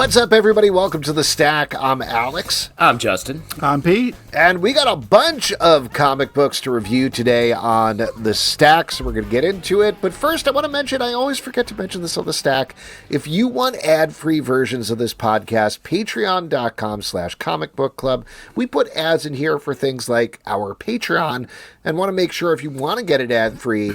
What's up, everybody? Welcome to The Stack. I'm Alex. I'm Justin. I'm Pete. And we got a bunch of comic books to review today on The Stack, so we're going to get into it. But first, I want to mention, I always forget to mention this on The Stack, if you want ad-free versions of this podcast, patreon.com/comicbookclub. We put ads in here for things like our Patreon, and want to make sure if you want to get it ad-free,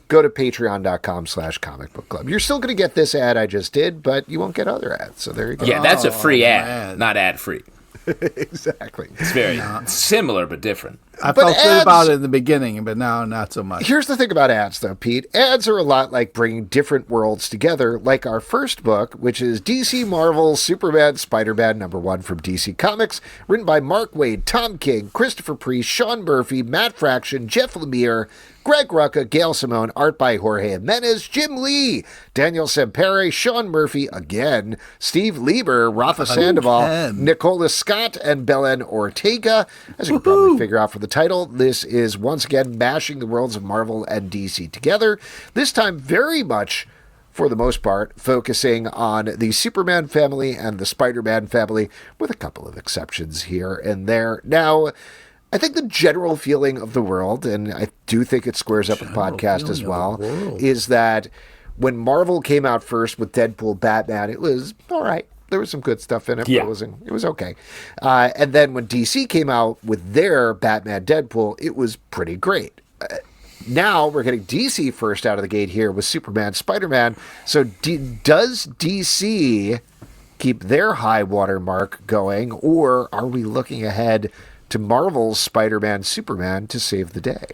go to patreon.com/comicbookclub. You're still going to get this ad I just did, but you won't get other ads. So there you go. Yeah, that's a free ad, not ad-free. Exactly. It's very similar but different. I felt good about it in the beginning, but now not so much. Here's the thing about ads, though, Pete. Ads are a lot like bringing different worlds together, like our first book, which is DC Marvel Superman Spider-Man #1 from DC Comics, written by Mark Waid, Tom King, Christopher Priest, Sean Murphy, Matt Fraction, Jeff Lemire, Greg Rucka, Gail Simone, art by Jorge Jiménez, Jim Lee, Daniel Sampere, Sean Murphy again, Steve Lieber, Rafa Sandoval, Nicola Scott, and Belén Ortega. As you can probably figure out from the title, this is once again mashing the worlds of Marvel and DC together. This time very much, for the most part, focusing on the Superman family and the Spider-Man family, with a couple of exceptions here and there. Now, I think the general feeling of the world, and I do think it squares up with podcast as well, is that when Marvel came out first with Deadpool, Batman, it was all right. There was some good stuff in it, yeah. But it was okay. And then when DC came out with their Batman Deadpool, it was pretty great. Now we're getting DC first out of the gate here with Superman, Spider-Man. So does DC keep their high water mark going, or are we looking ahead to Marvel's Spider-Man, Superman to save the day?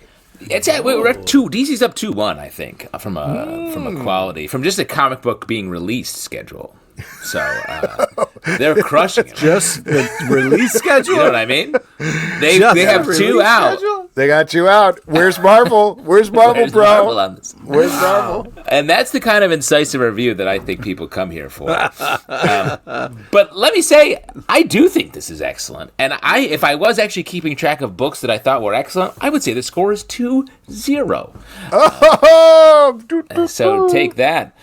We're at 2. DC's up 2-1, I think, from a quality, from just a comic book being released schedule. So they're crushing it. Just the release schedule? You know what I mean? They have 2 out. Schedule? They got 2 out. Where's Marvel? Where's Marvel, bro? Marvel on this? Where's Marvel? And that's the kind of incisive review that I think people come here for. But let me say, I do think this is excellent. And if I was actually keeping track of books that I thought were excellent, I would say the score is 2-0. So take that.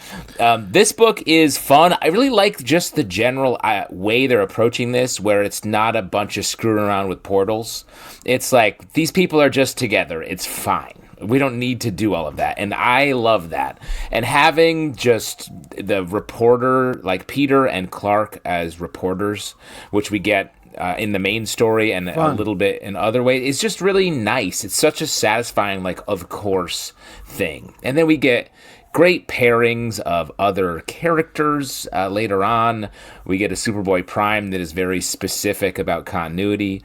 This book is fun. I really like just the general way they're approaching this, where it's not a bunch of screwing around with portals. It's like, these people are just together. It's fine. We don't need to do all of that. And I love that. And having just the reporter, like Peter and Clark as reporters, which we get in the main story and a little bit in other ways, it's just really nice. It's such a satisfying, like, of course thing. And then we get great pairings of other characters later on. We get a Superboy Prime that is very specific about continuity.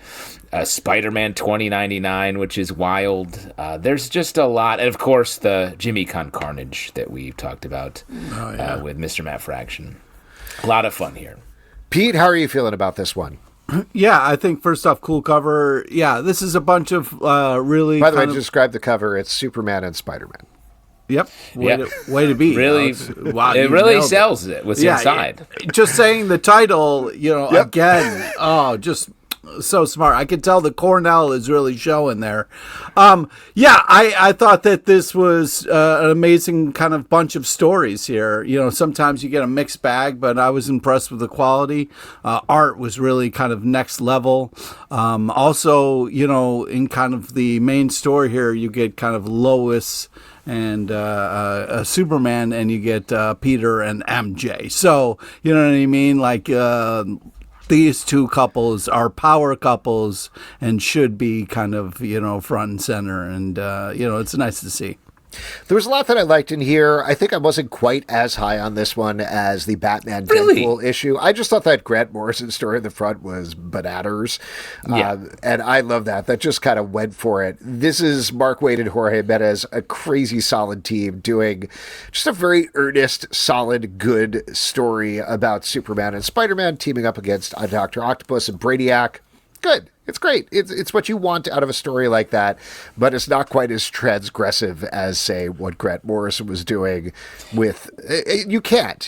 Spider-Man 2099, which is wild. There's just a lot. And, of course, the Jimmy Con Carnage that we talked about with Mr. Matt Fraction. A lot of fun here. Pete, how are you feeling about this one? Yeah, I think first off, cool cover. Yeah, this is a bunch of really... By the way, to describe the cover, it's Superman and Spider-Man. Yep. Way to be. Really, wow, it really sells it. What's inside. Just saying the title, again, just so smart. I can tell the Cornell is really showing there. I thought that this was an amazing kind of bunch of stories here. Sometimes you get a mixed bag, but I was impressed with the quality. Art was really kind of next level. Also, in kind of the main story here, you get kind of Lois and Superman, and you get Peter and MJ. So, you know what I mean? Like, these two couples are power couples and should be kind of, front and center. And, it's nice to see. There was a lot that I liked in here. I think I wasn't quite as high on this one as the Batman Deadpool issue. I just thought that Grant Morrison story in the front was bananas. And I love that. That just kind of went for it. This is Mark Waid and Jorge Jiménez, a crazy solid team doing just a very earnest, solid, good story about Superman and Spider-Man teaming up against Dr. Octopus and Brainiac. Good. It's great. It's what you want out of a story like that, but it's not quite as transgressive as, say, what Grant Morrison was doing with... You can't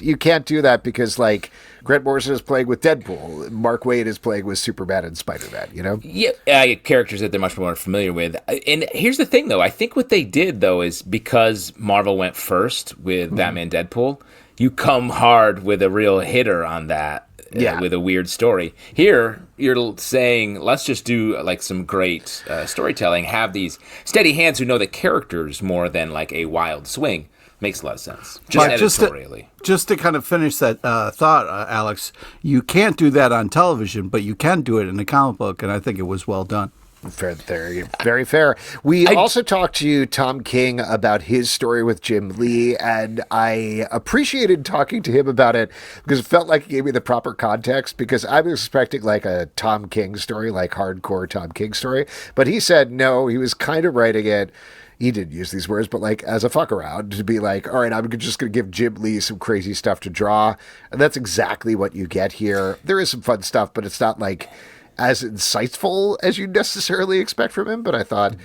do that because, like, Grant Morrison is playing with Deadpool. Mark Waid is playing with Superman and Spider-Man, Yeah, characters that they're much more familiar with. And here's the thing, though. I think what they did, though, is because Marvel went first with Batman Deadpool, you come hard with a real hitter on that. with a weird story. Here, you're saying, let's just do like some great storytelling, have these steady hands who know the characters more than like a wild swing. Makes a lot of sense. Editorially. Just to kind of finish that thought, Alex, you can't do that on television, but you can do it in a comic book, and I think it was well done. Very, very fair. We also talked to Tom King about his story with Jim Lee, and I appreciated talking to him about it because it felt like it gave me the proper context, because I was expecting like a Tom King story, like hardcore Tom King story, but he said no, he was kind of writing it. He didn't use these words, but like as a fuck around, to be like, all right, I'm just going to give Jim Lee some crazy stuff to draw. And that's exactly what you get here. There is some fun stuff, but it's not like as insightful as you necessarily expect from him. But I thought,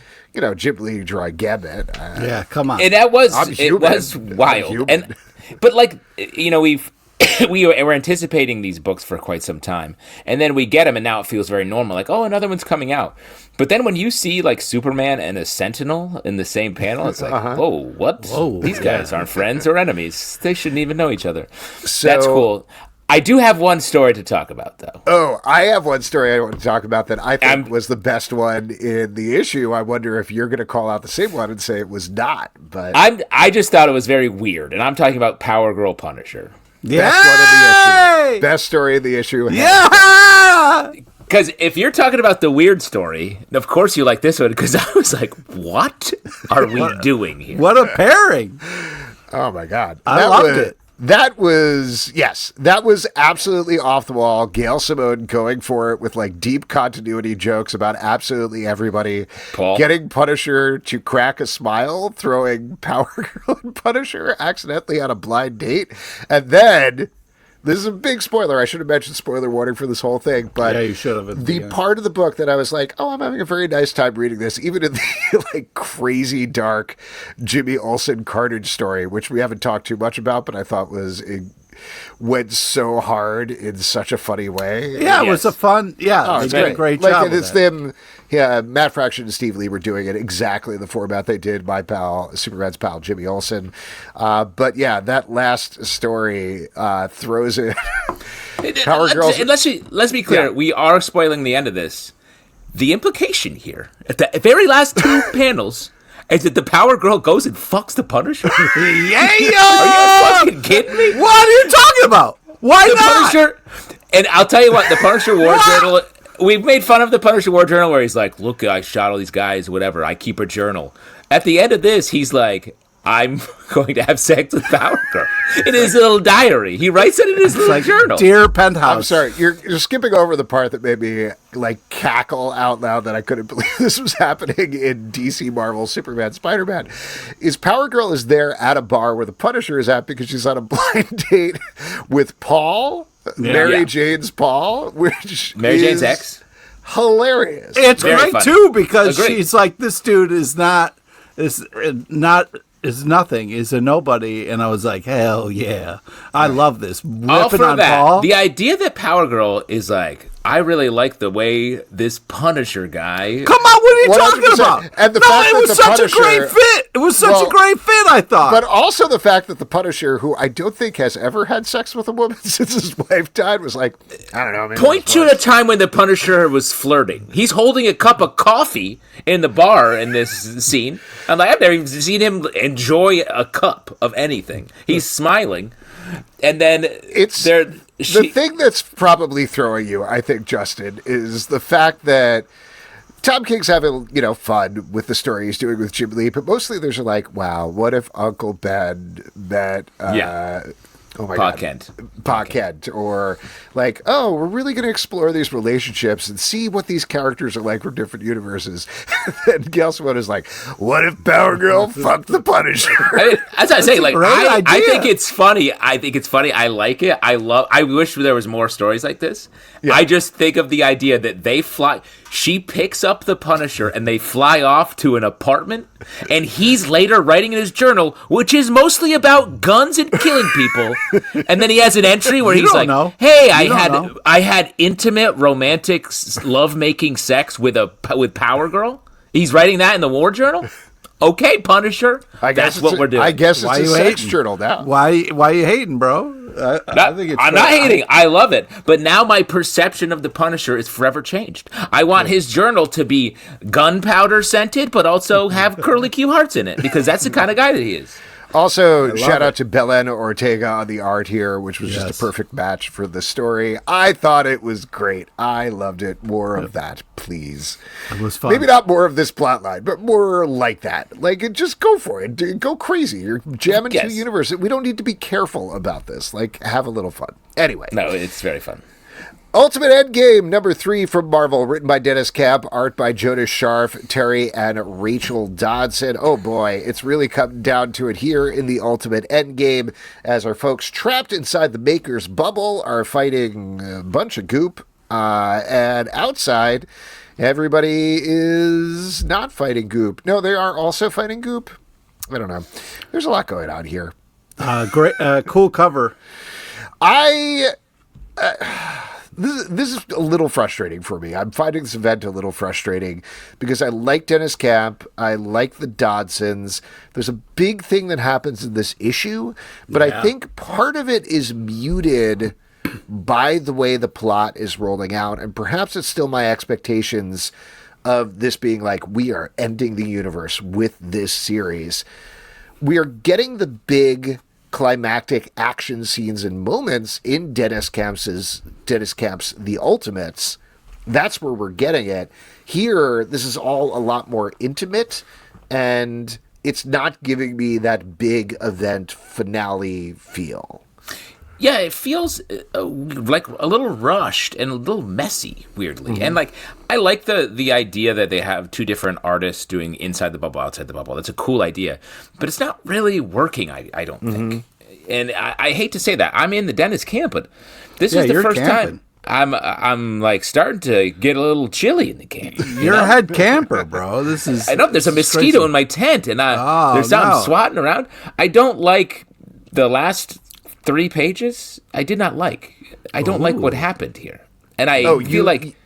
Jim Lee drawing Gambit. Yeah, come on. And it was wild. But like, we were anticipating these books for quite some time, and then we get them, and now it feels very normal. Like, oh, another one's coming out. But then when you see like Superman and a Sentinel in the same panel, it's like, whoa, what? Whoa, these guys aren't friends or enemies. They shouldn't even know each other. So, that's cool. I do have one story to talk about, though. Oh, I have one story I want to talk about that I think was the best one in the issue. I wonder if you're going to call out the same one and say it was not. But I just thought it was very weird, and I'm talking about Power Girl Punisher. Best one in the issue. Best story in the issue. Yeah! Because if you're talking about the weird story, of course you like this one, because I was like, what are we doing here? What a pairing. Oh, my God. I loved it. That was absolutely off the wall. Gail Simone going for it with like deep continuity jokes about absolutely everybody. Paul. Getting Punisher to crack a smile, throwing Power Girl and Punisher accidentally on a blind date. And then, this is a big spoiler. I should have mentioned spoiler warning for this whole thing. But yeah, you should have. The part of the book that I was like, oh, I'm having a very nice time reading this, even in the like crazy dark Jimmy Olsen carnage story, which we haven't talked too much about, but I thought went so hard in such a funny way. Yeah, it was a fun. Yeah, they did a great job. It's them. Yeah, Matt Fraction and Steve Lieber doing it exactly the format they did. My pal, Superman's pal, Jimmy Olsen. But yeah, that last story throws it. Power Girls. And let's be clear. Yeah. We are spoiling the end of this. The implication here, at the very last two panels, is that the Power Girl goes and fucks the Punisher. Yeah! Are you fucking kidding me? What are you talking about? Why the not? Punisher, and I'll tell you what, the Punisher War Journal. We've made fun of the Punisher War Journal where he's like, look, I shot all these guys, whatever. I keep a journal. At the end of this, he's like, I'm going to have sex with Power Girl. In his little diary. He writes it in his little journal. Dear Penthouse. I'm sorry. You're skipping over the part that made me like cackle out loud that I couldn't believe this was happening in DC Marvel Superman Spider-Man. Is Power Girl is there at a bar where the Punisher is at because she's on a blind date with Paul, Mary Jane's Paul, which Mary Jane's ex. Hilarious. It's great too because she's like, this dude is nothing, is a nobody, and I was like, hell yeah, I love this. All for on that. Paul. The idea that Power Girl is like, I really like the way this Punisher guy. Come on, what are you talking about? And it was such a great fit. It was such a great fit, I thought. But also the fact that the Punisher, who I don't think has ever had sex with a woman since his wife died, was like, I don't know. Maybe point to a time when the Punisher was flirting. He's holding a cup of coffee in the bar in this scene. I'm like, I've never even seen him enjoy a cup of anything. He's smiling. And then the thing that's probably throwing you, I think, Justin, is the fact that Tom King's having, fun with the story he's doing with Jim Lee, but mostly there's like, wow, what if Uncle Ben met oh my God. Pa Kent. Or like, oh, we're really going to explore these relationships and see what these characters are like from different universes. And Gail Simone is like, what if Power Girl fucked the Punisher? As I say, like, I think it's funny. I like it. I wish there was more stories like this. Yeah. I just think of the idea that she picks up the Punisher and they fly off to an apartment, and he's later writing in his journal, which is mostly about guns and killing people. And then he has an entry where he's like, hey, I had intimate, romantic, love-making sex with Power Girl. He's writing that in the War Journal? Okay, Punisher. That's what we're doing. I guess it's a sex journal now. Why you hating, bro? I think it's I'm not hating. I love it. But now my perception of the Punisher is forever changed. I want his journal to be gunpowder scented, but also have curly Q hearts in it, because that's the kind of guy that he is. Also, shout out to Belén Ortega on the art here, which was just a perfect match for the story. I thought it was great. I loved it. More of that, please. It was fun. Maybe not more of this plotline, but more like that. Like, just go for it. Go crazy. You're jamming two universes. We don't need to be careful about this. Like, have a little fun. Anyway. No, it's very fun. Ultimate Endgame, number 3 from Marvel, written by Deniz Camp, art by Jonas Scharf, Terry, and Rachel Dodson. Oh boy, it's really come down to it here in the Ultimate Endgame, as our folks trapped inside the Maker's bubble are fighting a bunch of goop, and outside, everybody is not fighting goop. No, they are also fighting goop. I don't know. There's a lot going on here. Great, cool cover. This is a little frustrating for me. I'm finding this event a little frustrating because I like Deniz Camp. I like the Dodsons. There's a big thing that happens in this issue, but I think part of it is muted by the way the plot is rolling out, and perhaps it's still my expectations of this being like, we are ending the universe with this series. We are getting the big climactic action scenes and moments in Deniz Camp's The Ultimates. That's where we're getting it. Here, this is all a lot more intimate, and it's not giving me that big event finale feel. Yeah, it feels like a little rushed and a little messy, weirdly. And like, I like the idea that they have two different artists doing inside the bubble, outside the bubble. That's a cool idea, but it's not really working. I don't think. And I hate to say that. I'm in the Deniz camp, but this is the first time I'm like starting to get a little chilly in the camp. You're a head camper, bro. This is. I know there's a mosquito crazy. In my tent, and there's something swatting around. I don't like the last 3 pages. I did not like. I don't like what happened here, and I feel like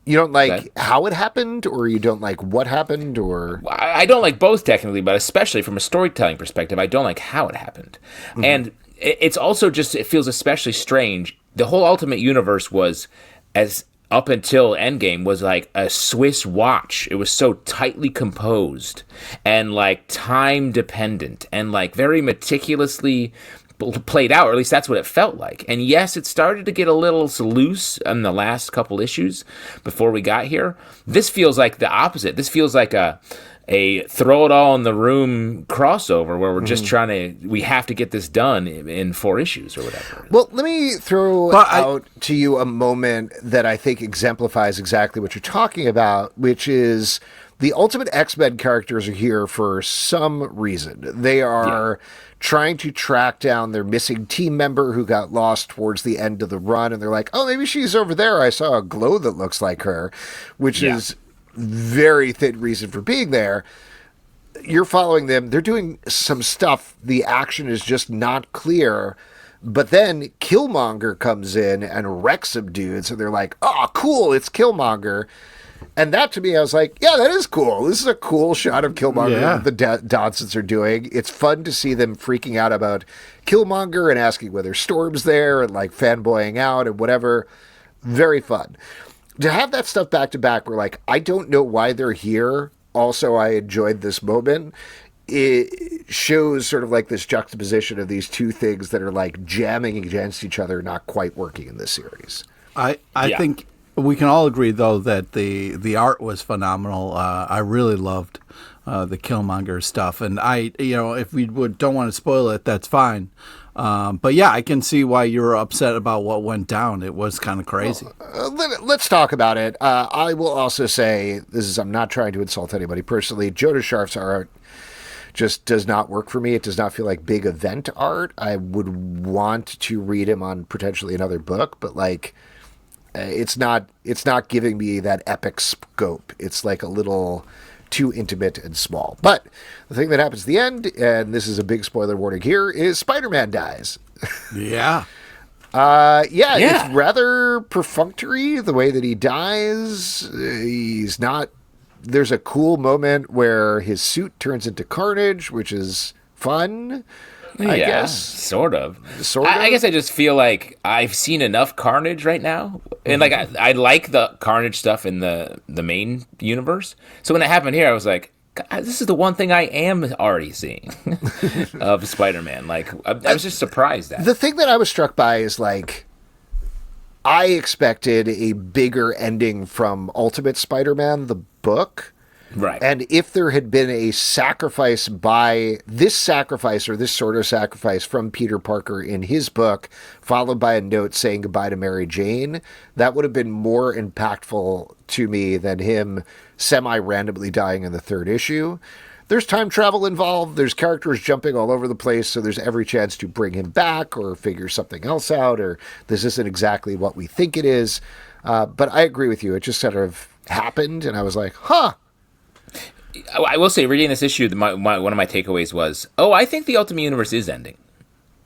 you don't like how it happened, or you don't like what happened, or I don't like both technically, but especially from a storytelling perspective, I don't like how it happened, and it's also just it feels especially strange. The whole Ultimate Universe was as up until Endgame was like a Swiss watch. It was so tightly composed and like time dependent and like very meticulously played out, or at least that's what it felt like. And yes, it started to get a little loose in the last couple issues before we got here. This feels like the opposite. This feels like a throw it all in the room crossover where we're just we have to get this done in 4 issues or whatever. Well, let me throw out to you a moment that I think exemplifies exactly what you're talking about, which is the Ultimate X-Men characters are here for some reason. They are trying to track down their missing team member who got lost towards the end of the run, and they're like, oh, maybe she's over there. I saw a glow that looks like her, which is very thin reason for being there. You're following them. They're doing some stuff. The action is just not clear. But then Killmonger comes in and wrecks some dudes, and they're like, oh, cool, it's Killmonger. And that, to me, I was like, yeah, that is cool. This is a cool shot of Killmonger that the Dodsons are doing. It's fun to see them freaking out about Killmonger and asking whether Storm's there and, like, fanboying out and whatever. Very fun. To have that stuff back to back, we're like, I don't know why they're here. Also, I enjoyed this moment. It shows sort of like this juxtaposition of these two things that are, like, jamming against each other, not quite working in this series. I think we can all agree, though, that the art was phenomenal. I really loved the Killmonger stuff, and if we don't want to spoil it, that's fine. But yeah, I can see why you were upset about what went down. It was kind of crazy. Let's talk about it. I will also say I'm not trying to insult anybody personally. Jonas Scharf's art just does not work for me. It does not feel like big event art. I would want to read him on potentially another book, but like. It's not giving me that epic scope. It's like a little too intimate and small. But the thing that happens at the end, and this is a big spoiler warning here, is Spider-Man dies. Yeah. It's rather perfunctory the way that he dies. He's not. There's a cool moment where his suit turns into Carnage, which is fun. I guess. Sort of. I guess I just feel like I've seen enough Carnage right now. And like I like the Carnage stuff in the main universe. So when it happened here, I was like, God, this is the one thing I am already seeing of Spider-Man. Like, I was just surprised at. The thing that I was struck by is, like, I expected a bigger ending from Ultimate Spider-Man, the book. Right. And if there had been a sacrifice by this sacrifice or this sort of sacrifice from Peter Parker in his book, followed by a note saying goodbye to Mary Jane, that would have been more impactful to me than him semi-randomly dying in the third issue. There's time travel involved. There's characters jumping all over the place, so there's every chance to bring him back or figure something else out, or this isn't exactly what we think it is. But I agree with you. It just sort of happened, and I was like, huh. I will say, reading this issue, one of my takeaways was, I think the Ultimate Universe is ending.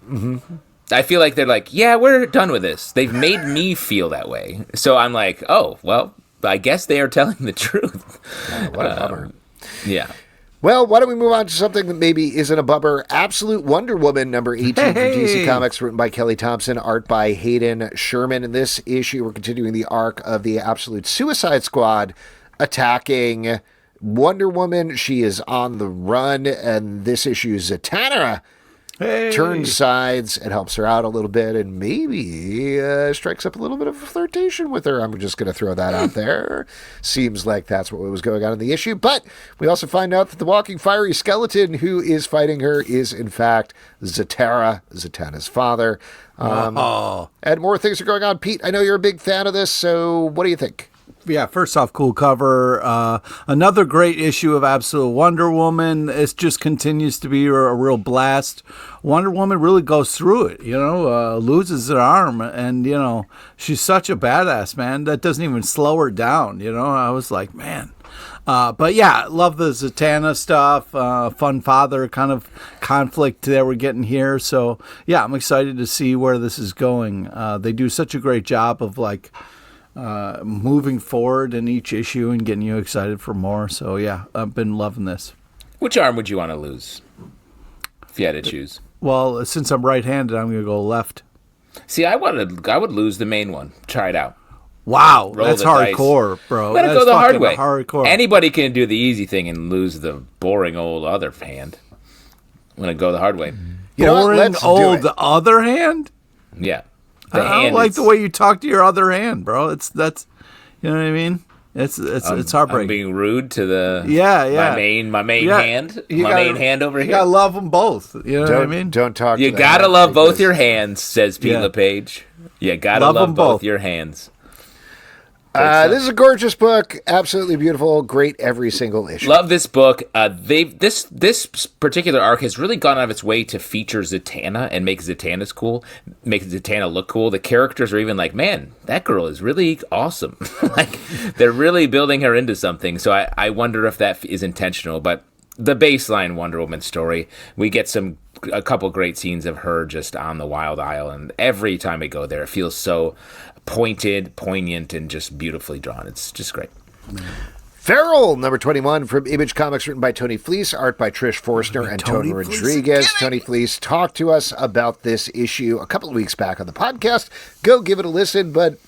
Mm-hmm. I feel like they're like, yeah, we're done with this. They've made me feel that way. So I'm like, well, I guess they are telling the truth. Oh, what a bummer. Yeah. Well, why don't we move on to something that maybe isn't a bummer? Absolute Wonder Woman, number 18 from DC Comics, written by Kelly Thompson, art by Hayden Sherman. In this issue, we're continuing the arc of the Absolute Suicide Squad attacking Wonder Woman. She is on the run, and this issue, Zatanna turns sides and helps her out a little bit, and maybe strikes up a little bit of a flirtation with her. I'm just going to throw that out there. Seems like that's what was going on in the issue. But we also find out that the walking fiery skeleton who is fighting her is, in fact, Zatanna's father. And more things are going on. Pete, I know you're a big fan of this, so what do you think? Yeah, first off, cool cover. Another great issue of Absolute Wonder Woman. It just continues to be a real blast. Wonder Woman really goes through it, loses her arm, and, she's such a badass, man. That doesn't even slow her down, I was like, man. But yeah, love the Zatanna stuff, fun father kind of conflict that we're getting here. So yeah, I'm excited to see where this is going. They do such a great job of moving forward in each issue and getting you excited for more. So yeah, I've been loving this. Which arm would you want to lose if you had to choose? Well, since I'm right-handed, I'm going to go left. See, I would lose the main one. Try it out. Wow, that's hardcore, bro. Let it go the hard way. Hardcore. Anybody can do the easy thing and lose the boring old other hand. I'm going to go the hard way. Boring old other hand? Yeah. I don't like the way you talk to your other hand, bro. That's you know what I mean? It's heartbreaking. I'm being rude to the my main hand. Main hand over here. You gotta love them both. You know what I mean? Don't talk. You gotta love both your hands, says Pete LePage. You gotta love both your hands. This is a gorgeous book, absolutely beautiful, great every single issue. Love this book. This particular arc has really gone out of its way to feature Zatanna and make Zatanna look cool. The characters are even like, man, that girl is really awesome. Like, they're really building her into something. So I wonder if that is intentional. But the baseline Wonder Woman story, we get a couple great scenes of her just on the Wild Isle, and every time we go there, it feels so pointed, poignant, and just beautifully drawn. It's just great. Feral, number 21 from Image Comics, written by Tony Fleecs, art by Trish Forstner and Tony Rodriguez. Tony Fleecs talked to us about this issue a couple of weeks back on the podcast. Go give it a listen, but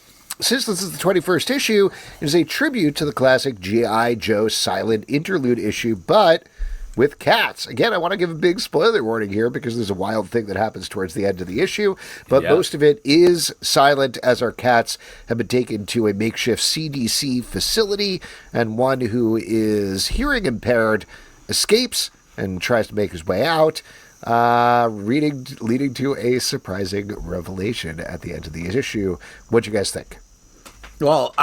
since this is the 21st issue, it is a tribute to the classic G.I. Joe silent interlude issue, but with cats. Again, I want to give a big spoiler warning here because there's a wild thing that happens towards the end of the issue, but most of it is silent as our cats have been taken to a makeshift CDC facility, and one who is hearing impaired escapes and tries to make his way out, leading to a surprising revelation at the end of the issue. What'd you guys think? Well,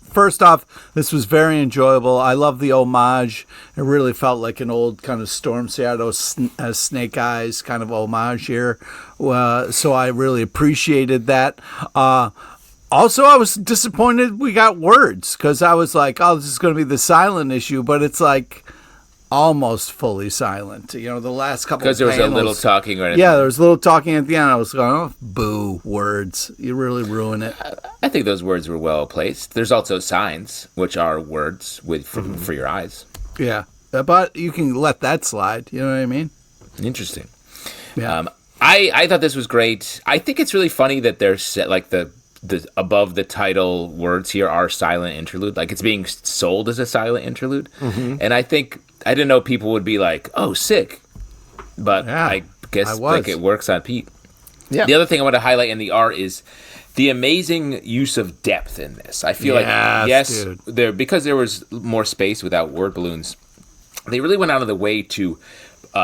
first off, this was very enjoyable. I love the homage. It really felt like an old kind of Storm Shadow, Snake Eyes kind of homage here. So I really appreciated that. Also, I was disappointed we got words because I was like, oh, this is going to be the silent issue, but it's like almost fully silent. The last couple of panels. Because there was a little talking right at the end. Yeah, there was a little talking at the end. I was going, oh, boo, words. You really ruin it. I think those words were well placed. There's also signs, which are words for your eyes. Yeah, but you can let that slide. You know what I mean? Interesting. Yeah. I thought this was great. I think it's really funny that they're set, like the above the title words here are silent interlude. Like it's being sold as a silent interlude. Mm-hmm. And I think, I didn't know people would be like, oh, sick. But yeah, I guess like it works on Pete. Yeah. The other thing I want to highlight in the art is the amazing use of depth in this. I feel because there was more space without word balloons, they really went out of the way to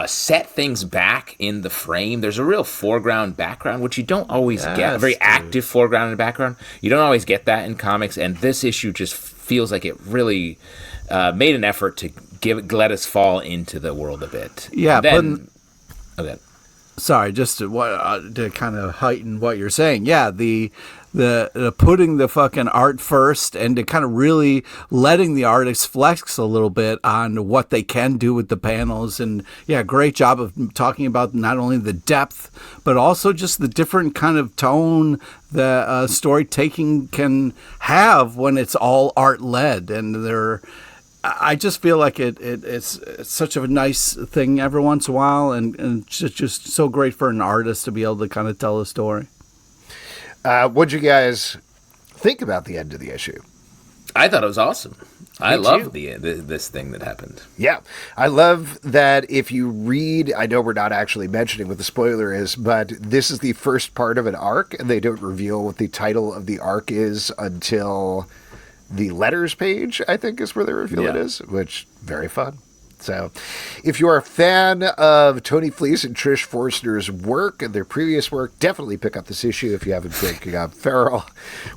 set things back in the frame. There's a real foreground background, which you don't always get. A very active foreground and background. You don't always get that in comics, and this issue just feels like it really made an effort to let us fall into the world a bit. Yeah, sorry, just to kind of heighten what you're saying. Yeah, the putting the fucking art first and to kind of really letting the artists flex a little bit on what they can do with the panels. And yeah, great job of talking about not only the depth, but also just the different kind of tone the story taking can have when it's all art led. And I just feel like it's such a nice thing every once in a while, and it's just so great for an artist to be able to kind of tell a story. What'd you guys think about the end of the issue? I thought it was awesome. I love this thing that happened. Yeah. I love that if you read, I know we're not actually mentioning what the spoiler is, but this is the first part of an arc, and they don't reveal what the title of the arc is until the letters page, I think, is where they reveal it is, which very fun. So if you are a fan of Tony Fleecs and Trish Forstner's work and their previous work, definitely pick up this issue if you haven't picked up Feral,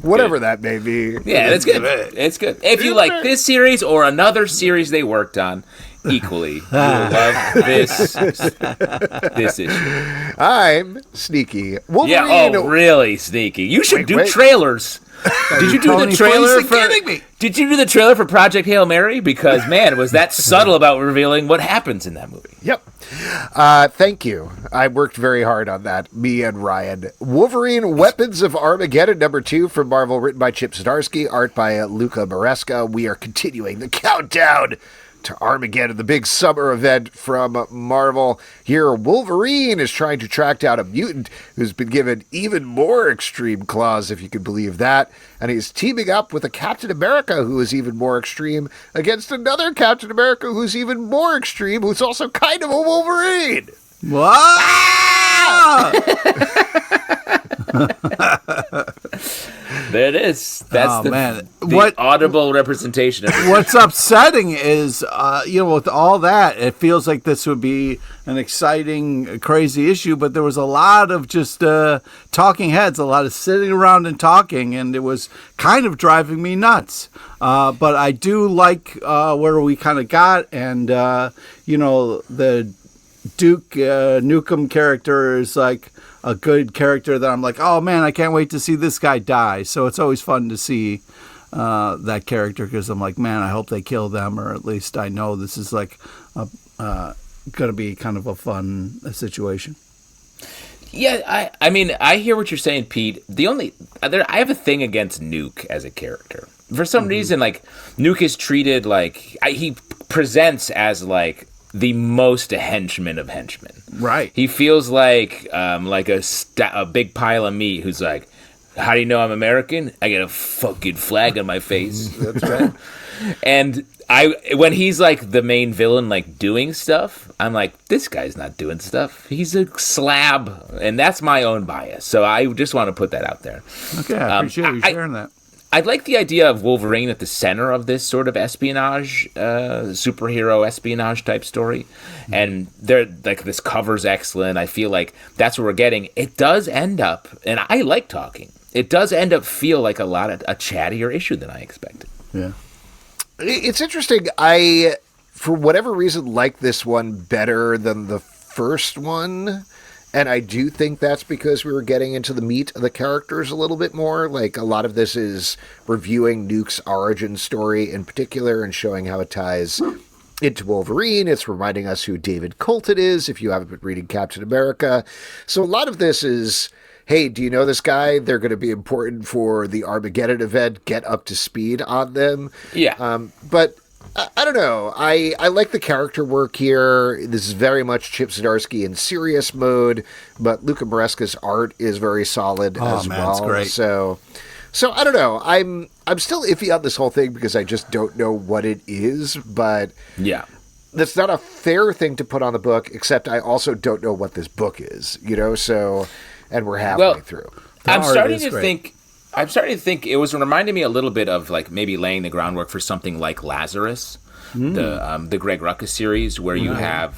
whatever that may be. Yeah, it's good. It's good. If you like this series or another series they worked on, equally, you will love this issue. I'm sneaky. Wolverine. Yeah, really sneaky. You should do trailers. Did you do the trailer Did you do the trailer for Project Hail Mary? Because man, was that subtle about revealing what happens in that movie. Yep. Thank you. I worked very hard on that. Me and Ryan. Wolverine: Weapons of Armageddon #2 from Marvel, written by Chip Zdarsky, art by Luca Maresca. We are continuing the countdown to Armageddon, the big summer event from Marvel. Here, Wolverine is trying to track down a mutant who's been given even more extreme claws, if you can believe that. And he's teaming up with a Captain America who is even more extreme against another Captain America who's even more extreme, who's also kind of a Wolverine. What? Ah! There it is. That's the audible representation of it. What's upsetting is, with all that, it feels like this would be an exciting, crazy issue, but there was a lot of just talking heads, a lot of sitting around and talking, and it was kind of driving me nuts. But I do like where we kind of got, and, the Duke Nukem character is like a good character that I'm like, oh man, I can't wait to see this guy die. So it's always fun to see that character, because I'm like, man, I hope they kill them, or at least I know this is like going to be kind of a fun situation. Yeah, I mean, I hear what you're saying, Pete. I have a thing against Nuke as a character. For some reason, like, Nuke is treated like, he presents as like the most henchman of henchmen. Right. He feels like a big pile of meat who's like, how do you know I'm American? I got a fucking flag on my face. That's right. And when he's like the main villain, like doing stuff, I'm like, this guy's not doing stuff. He's a slab. And that's my own bias. So I just want to put that out there. Okay, I appreciate you sharing that. I like the idea of Wolverine at the center of this sort of espionage, superhero espionage type story. And this cover's excellent. I feel like that's what we're getting. It does end up, and I like talking, it does end up feel like a chattier issue than I expected. Yeah. It's interesting. I, for whatever reason, like this one better than the first one. And I do think that's because we were getting into the meat of the characters a little bit more. Like, a lot of this is reviewing Nuke's origin story in particular and showing how it ties into Wolverine. It's reminding us who David Colton is, if you haven't been reading Captain America. So a lot of this is, hey, do you know this guy? They're going to be important for the Armageddon event. Get up to speed on them. Yeah. But I don't know. I like the character work here. This is very much Chip Zdarsky in serious mode, but Luca Maresca's art is very solid as well. It's great. So I don't know. I'm still iffy on this whole thing because I just don't know what it is, but Yeah. that's not a fair thing to put on the book, except I also don't know what this book is, so, and we're halfway through. I'm starting to think it was reminding me a little bit of like maybe laying the groundwork for something like Lazarus, the Greg Rucka series, where you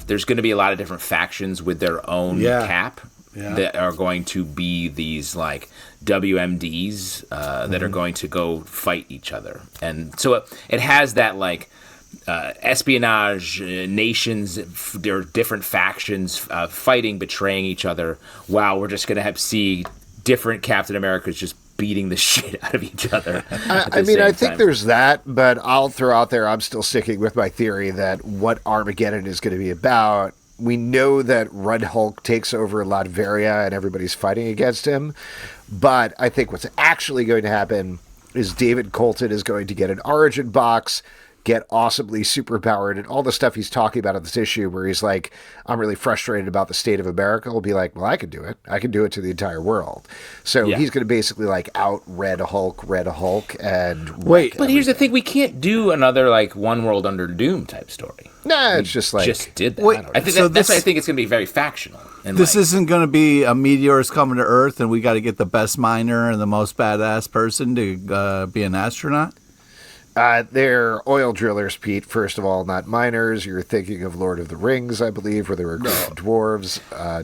there's going to be a lot of different factions with their own cap that are going to be these like WMDs that are going to go fight each other, and so it has that like espionage nations, there are different factions fighting, betraying each other. Wow, we're just going to see different Captain Americas just beating the shit out of each other. I think there's that, but I'll throw out there, I'm still sticking with my theory that what Armageddon is going to be about. We know that Red Hulk takes over Latveria and everybody's fighting against him, but I think what's actually going to happen is David Colton is going to get an origin box, get awesomely superpowered, and all the stuff he's talking about in this issue where he's like, I'm really frustrated about the state of America, will be like, well, I can do it. I can do it to the entire world. So he's going to basically like out Red Hulk, and wait. But here's the thing, we can't do another like One World Under Doom type story. Nah, it's just like... just did that. Wait, I think that's why I think it's going to be very factional. This isn't going to be a meteor's coming to Earth and we got to get the best miner and the most badass person to be an astronaut? They're oil drillers, Pete, first of all, not miners. You're thinking of Lord of the Rings, I believe, where they were dwarves.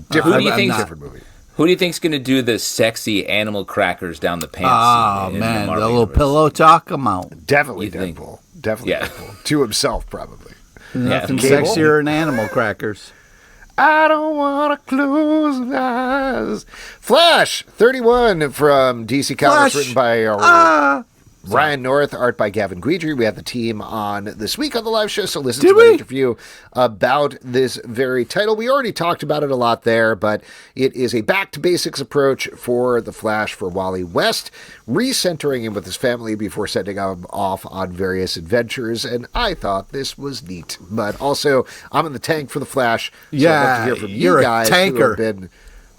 Different movie. Who do you think's going to do the sexy animal crackers down the pants? Oh, man, the little pillow talk amount. Definitely Deadpool. Definitely Deadpool. To himself, probably. Nothing sexier than animal crackers. I don't want to close my eyes. Flash, 31 from DC Comics, written by Ryan North, art by Gavin Guidry. We had the team on this week on the live show, so listen to my interview about this very title. We already talked about it a lot there, but it is a back-to-basics approach for the Flash for Wally West, recentering him with his family before sending him off on various adventures, and I thought this was neat. But also, I'm in the tank for the Flash, so I'd love to hear from you guys who have been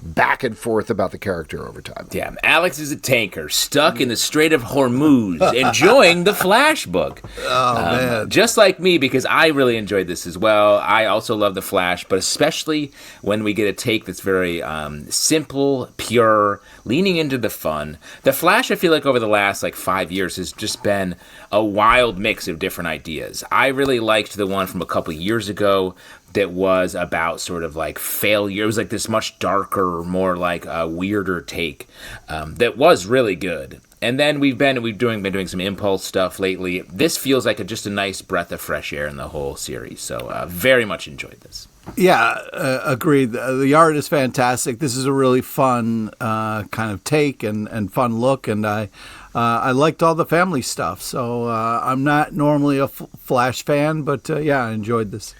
back and forth about the character over time. Yeah, Alex is a tanker, stuck in the Strait of Hormuz, enjoying the Flash book. Oh, man. Just like me, because I really enjoyed this as well. I also love the Flash, but especially when we get a take that's very simple, pure, leaning into the fun. The Flash, I feel like over the last 5 years has just been a wild mix of different ideas. I really liked the one from a couple years ago that was about sort of like failure. It was like this much darker, more like a weirder take that was really good. And then we've been doing some Impulse stuff lately. This feels like just a nice breath of fresh air in the whole series. So very much enjoyed this. Yeah, agreed. The art is fantastic. This is a really fun kind of take and fun look, and I liked all the family stuff. So I'm not normally a Flash fan, but I enjoyed this.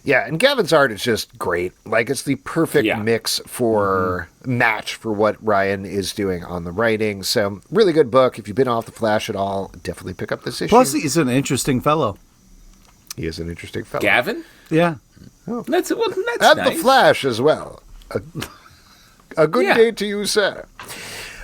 Yeah, and Gavin's art is just great. Like, it's the perfect mix for match for what Ryan is doing on the writing. So, really good book. If you've been off the Flash at all, definitely pick up this issue. Plus, he's an interesting fellow. He is an interesting fellow. Gavin? Yeah. Oh. That's and nice. the Flash as well. A good day to you, sir.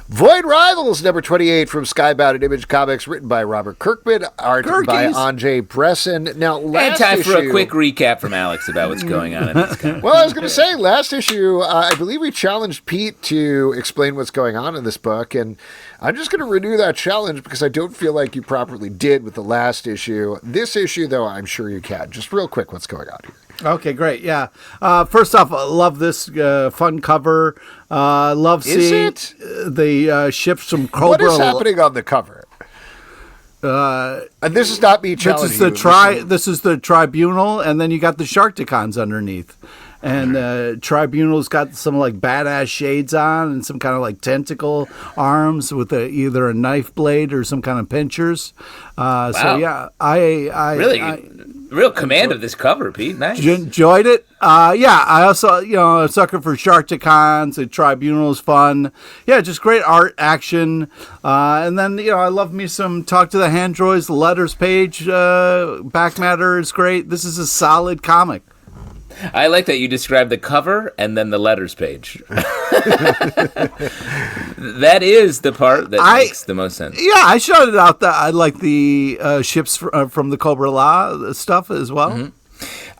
Void Rivals, number 28 from Skybound and Image Comics, written by Robert Kirkman, art by Andre Bresson. Now, last time issue, for a quick recap from Alex about what's going on in this comic. Well, I was going to say, last issue, I believe we challenged Pete to explain what's going on in this book, and I'm just going to renew that challenge because I don't feel like you properly did with the last issue. This issue, though, I'm sure you can. Just real quick, what's going on here? Okay, great. Yeah. First off, I love this fun cover. Love seeing the ships from Cobra. What is happening on the cover? And this is not me challenging This is the Tribunal, and then you got the Sharkticons underneath. And Tribunal's got some badass shades on and some kind of tentacle arms with either a knife blade or some kind of pinchers. Wow. So yeah, I really. Real command of this cover, Pete. Nice. Enjoyed it. Yeah, I also, a sucker for Sharkticons. The Tribunal's fun. Yeah, just great art, action. And then, I love me some Talk to the Handroids. The letters page, back matter is great. This is a solid comic. I like that you described the cover and then the letters page. That is the part that makes the most sense. Yeah, I shouted out that I like the ships from the Cobra La stuff as well. Mm-hmm.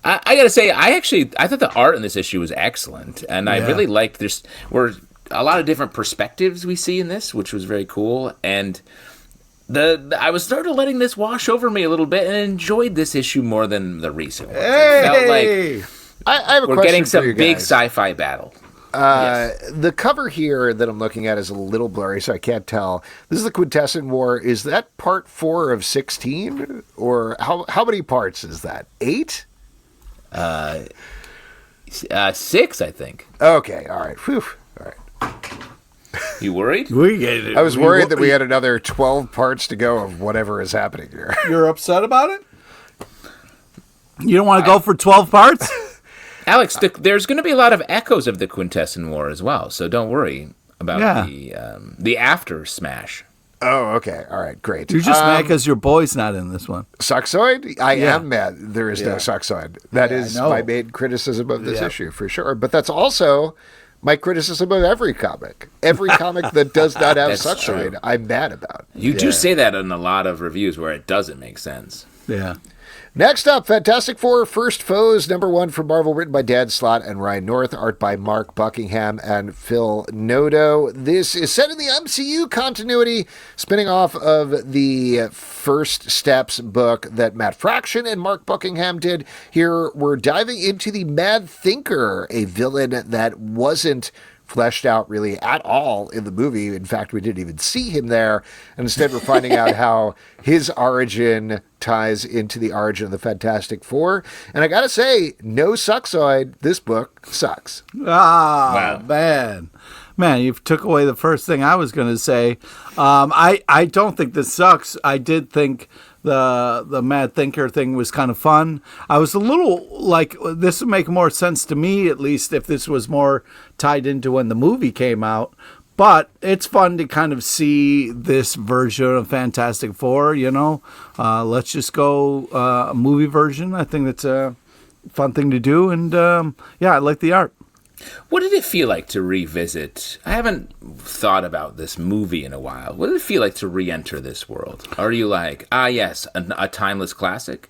I got to say, I thought the art in this issue was excellent, and I really liked there were a lot of different perspectives we see in this, which was very cool, and I was sort of letting this wash over me a little bit and enjoyed this issue more than the recent one. Hey! It felt like I have a we're question getting some for you big guys. sci-fi battle. Yes. The cover here that I'm looking at is a little blurry, so I can't tell. This is the Quintessent War. Is that part 4 of 16? Or how many parts is that? 8? 6, I think. Okay, all right. Whew. All right. You worried? I was worried that we had another 12 parts to go of whatever is happening here. You're upset about it? You don't want to go for 12 parts? Alex, there's going to be a lot of echoes of the Quintessent War as well, so don't worry about the after smash. Oh, okay. All right, great. You're just mad because your boy's not in this one. Suxoid? I am mad there is no Suxoid. That is my main criticism of this issue, for sure. But that's also my criticism of every comic. Every comic that does not have Suxoid, I'm mad about. You do say that in a lot of reviews where it doesn't make sense. Yeah. Next up, Fantastic Four First Foes, #1 from Marvel, written by Dan Slott and Ryan North, art by Mark Buckingham and Phil Noto. This is set in the MCU continuity, spinning off of the First Steps book that Matt Fraction and Mark Buckingham did. Here, we're diving into the Mad Thinker, a villain that wasn't fleshed out really at all in the movie. In fact, we didn't even see him there. And instead, we're finding out how his origin ties into the origin of the Fantastic Four. And I gotta say, no Suxoid. This book sucks. Wow. Man, you took away the first thing I was going to say. I don't think this sucks. I did think the Mad Thinker thing was kind of fun. I was a little like, this would make more sense to me, at least if this was more tied into when the movie came out. But it's fun to kind of see this version of Fantastic Four, Let's just go a movie version. I think that's a fun thing to do. And I like the art. What did it feel like to revisit? I haven't thought about this movie in a while. What did it feel like to re-enter this world? Are you like, yes, a timeless classic?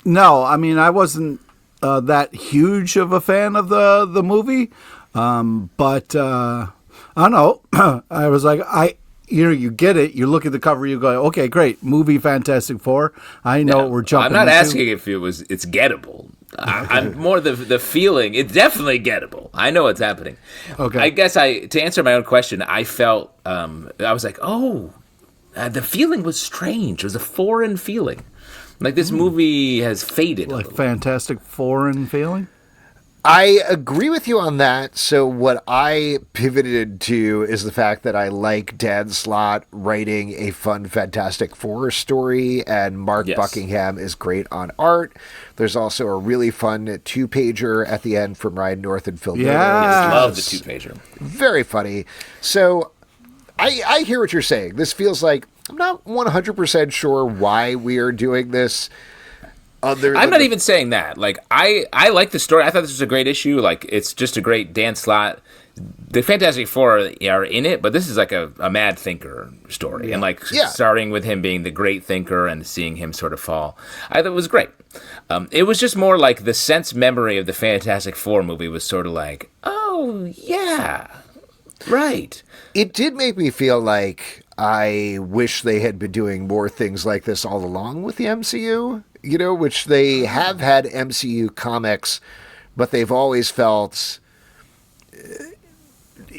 No, I mean, I wasn't that huge of a fan of the movie, but I don't know. I was like, you get it. You look at the cover, you go, okay, great, movie Fantastic Four. I know what we're jumping I'm not into. asking if it's gettable. I'm more the feeling. It's definitely gettable. I know what's happening. Okay. I guess to answer my own question, I felt I was like, the feeling was strange. It was a foreign feeling. Like this movie has faded. Like Fantastic Foreign feeling. I agree with you on that. So what I pivoted to is the fact that I like Dan Slott writing a fun Fantastic Four story, and Mark Buckingham is great on art. There's also a really fun 2-pager at the end from Ryan North and Phil Noto. I love the 2-pager. Very funny. So I hear what you're saying. This feels like, I'm not 100% sure why we are doing this. I'm not even saying that. Like, I like the story. I thought this was a great issue. Like, it's just a great Dan Slott. The Fantastic Four are in it, but this is like a mad thinker story. And, starting with him being the great thinker and seeing him sort of fall. I thought it was great. It was just more like the sense memory of the Fantastic Four movie was sort of like, oh, yeah, right. It did make me feel like I wish they had been doing more things like this all along with the MCU. Which they have had MCU comics, but they've always felt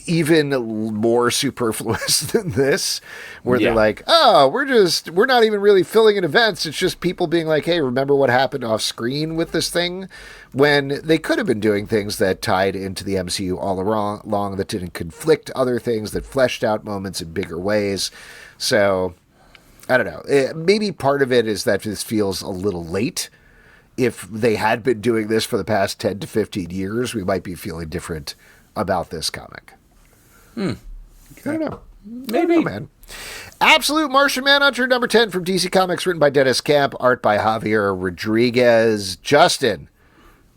even more superfluous than this, where they're like, we're not even really filling in events. It's just people being like, hey, remember what happened off screen with this thing? When they could have been doing things that tied into the MCU all along, that didn't conflict other things, that fleshed out moments in bigger ways. So I don't know. Maybe part of it is that this feels a little late if they had been doing this for the past 10 to 15 years, we might be feeling different about this comic. Okay. I don't know. Maybe. I don't know, man. Absolute Martian Manhunter number 10 from DC Comics, written by Dennis Camp, art by Javier Rodriguez. Justin,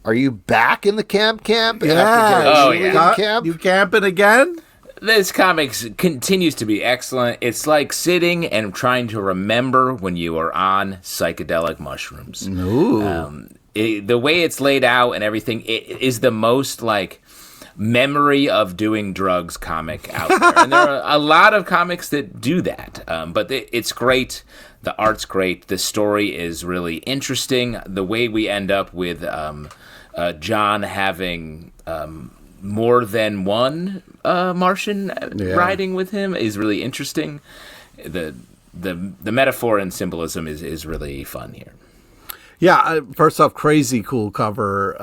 are you back in the camp? Yeah. Camp? You camping again? This comics continues to be excellent. It's like sitting and trying to remember when you were on psychedelic mushrooms. Ooh. The way it's laid out and everything, it is the most like memory of doing drugs comic out there. And there are a lot of comics that do that. But it's great. The art's great. The story is really interesting. The way we end up with John having more than one Martian riding with him is really interesting. The metaphor and symbolism is really fun here. Yeah, first off, crazy cool cover.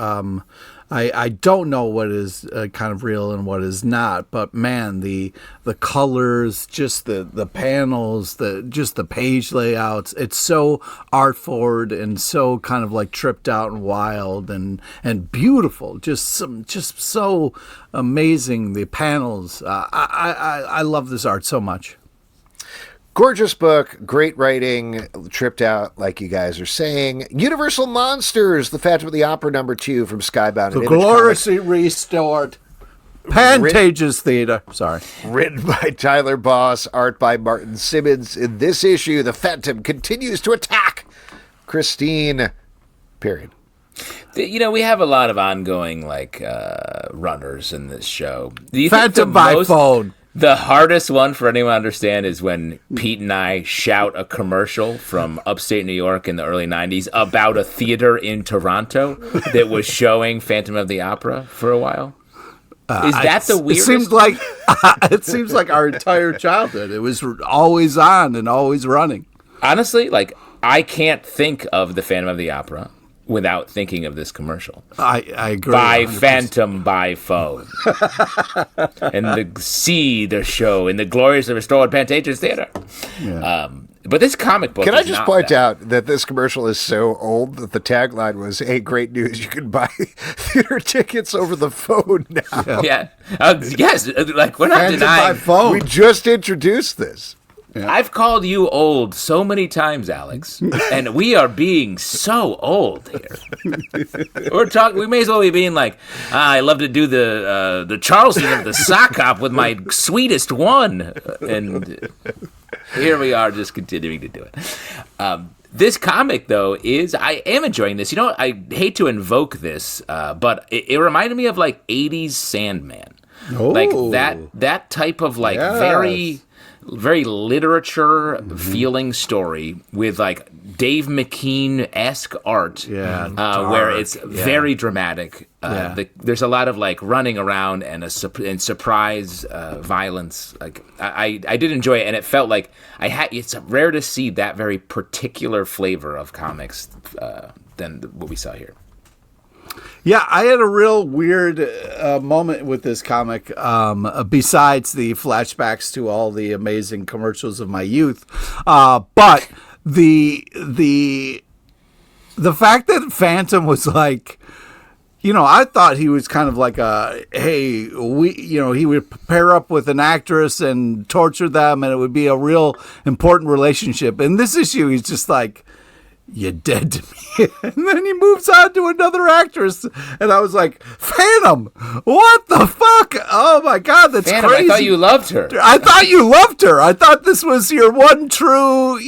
I don't know what is kind of real and what is not, but man, the colors, just the panels, just the page layouts, it's so art forward and so kind of like tripped out and wild and beautiful. Just so amazing. The panels. I love this art so much. Gorgeous book, great writing, tripped out, like you guys are saying. Universal Monsters, The Phantom of the Opera, number 2 from Skybound. The gloriously restored Pantages Theater. Sorry. Written by Tyler Boss, art by Martin Simmons. In this issue, the Phantom continues to attack Christine. Period. We have a lot of ongoing runners in this show. Do you Phantom by phone. The hardest one for anyone to understand is when Pete and I shout a commercial from upstate New York in the early 90s about a theater in Toronto that was showing Phantom of the Opera for a while. Is that the weirdest? It seems like our entire childhood. It was always on and always running. Honestly, I can't think of the Phantom of the Opera without thinking of this commercial. I agree. By 100%. Phantom by phone. And the show in the gloriously restored Pantages Theater. Yeah. But this comic book Can I just point out that this commercial is so old that the tagline was, "Hey, great news, you can buy theater tickets over the phone now." Yeah. Yes, we're not Phantom denying. by phone. We just introduced this. Yeah. I've called you old so many times, Alex, and we are being so old here. We may as well be being like, I love to do the Charleston of the sock hop with my sweetest one, and here we are just continuing to do it. This comic, though, I am enjoying this. I hate to invoke this, but it reminded me of 80s Sandman. Oh. Like that type of Yes. very literature feeling story with Dave McKean-esque art, where it's very dramatic. There's a lot of running around and surprise violence. I did enjoy it, and it felt like it's rare to see that very particular flavor of comics than what we saw here. Yeah, I had a real weird moment with this comic, besides the flashbacks to all the amazing commercials of my youth. But the fact that Phantom was I thought he was kind of he would pair up with an actress and torture them, and it would be a real important relationship. In this issue, he's just "You're dead to me." And then he moves on to another actress. And I was like, Phantom, what the fuck? Oh my God, that's Phantom, crazy. I thought you loved her. I thought you loved her. I thought this was your one true,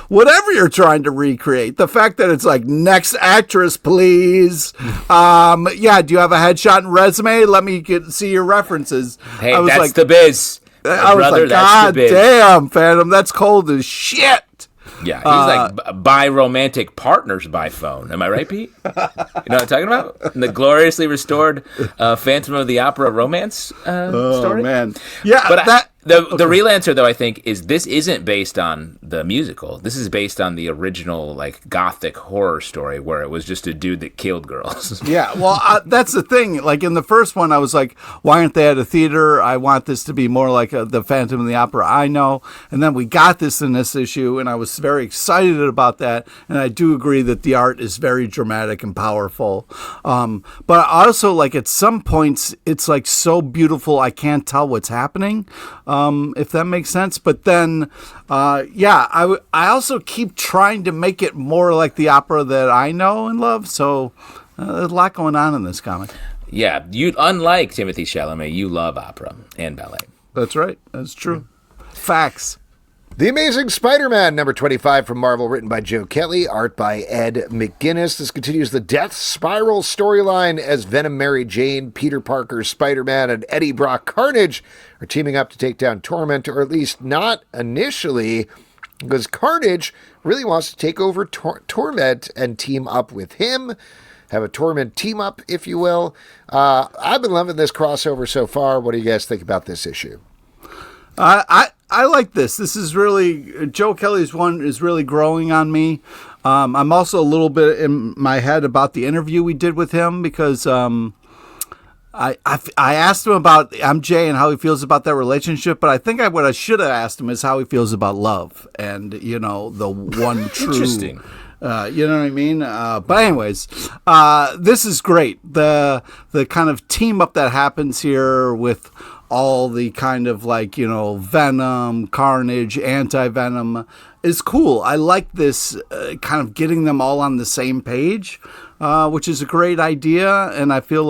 whatever you're trying to recreate. The fact that it's next actress, please. Do you have a headshot and resume? Let me see your references. Hey, that's the biz. I was Brother, God damn, Phantom, that's cold as shit. Yeah, he's by romantic partners by phone. Am I right, Pete? You know what I'm talking about? The gloriously restored Phantom of the Opera romance story? Oh, man. Yeah, but The real answer, though, I think, is this isn't based on the musical. This is based on the original, like, gothic horror story where it was just a dude that killed girls. Yeah, well, that's the thing. Like, in the first one, I was like, why aren't they at a theater? I want this to be more like the Phantom of the Opera I know. And then we got this in this issue, and I was very excited about that. And I do agree that the art is very dramatic and powerful. But also, like, at some points, it's, like, so beautiful I can't tell what's happening. If that makes sense. But then, I also keep trying to make it more like the opera that I know and love. So there's a lot going on in this comic. Yeah, unlike Timothée Chalamet, you love opera and ballet. That's right. That's true. Facts. The Amazing Spider-Man, number 25 from Marvel, written by Joe Kelly, art by Ed McGuinness. This continues the Death Spiral storyline as Venom, Mary Jane, Peter Parker, Spider-Man, and Eddie Brock Carnage are teaming up to take down Torment, or at least not initially, because Carnage really wants to take over Torment and team up with him. Have a Torment team-up, if you will. I've been loving this crossover so far. What do you guys think about this issue? I like this. This is really, Joe Kelly's one is really growing on me. I'm also a little bit in my head about the interview we did with him because I asked him about MJ and how he feels about that relationship, but I think what I should have asked him is how he feels about love and, the one true. Interesting. You know what I mean? But anyways, this is great. The kind of team up that happens here with all the kind of like, Venom, Carnage, Anti-Venom is cool. I like this kind of getting them all on the same page, which is a great idea. And I feels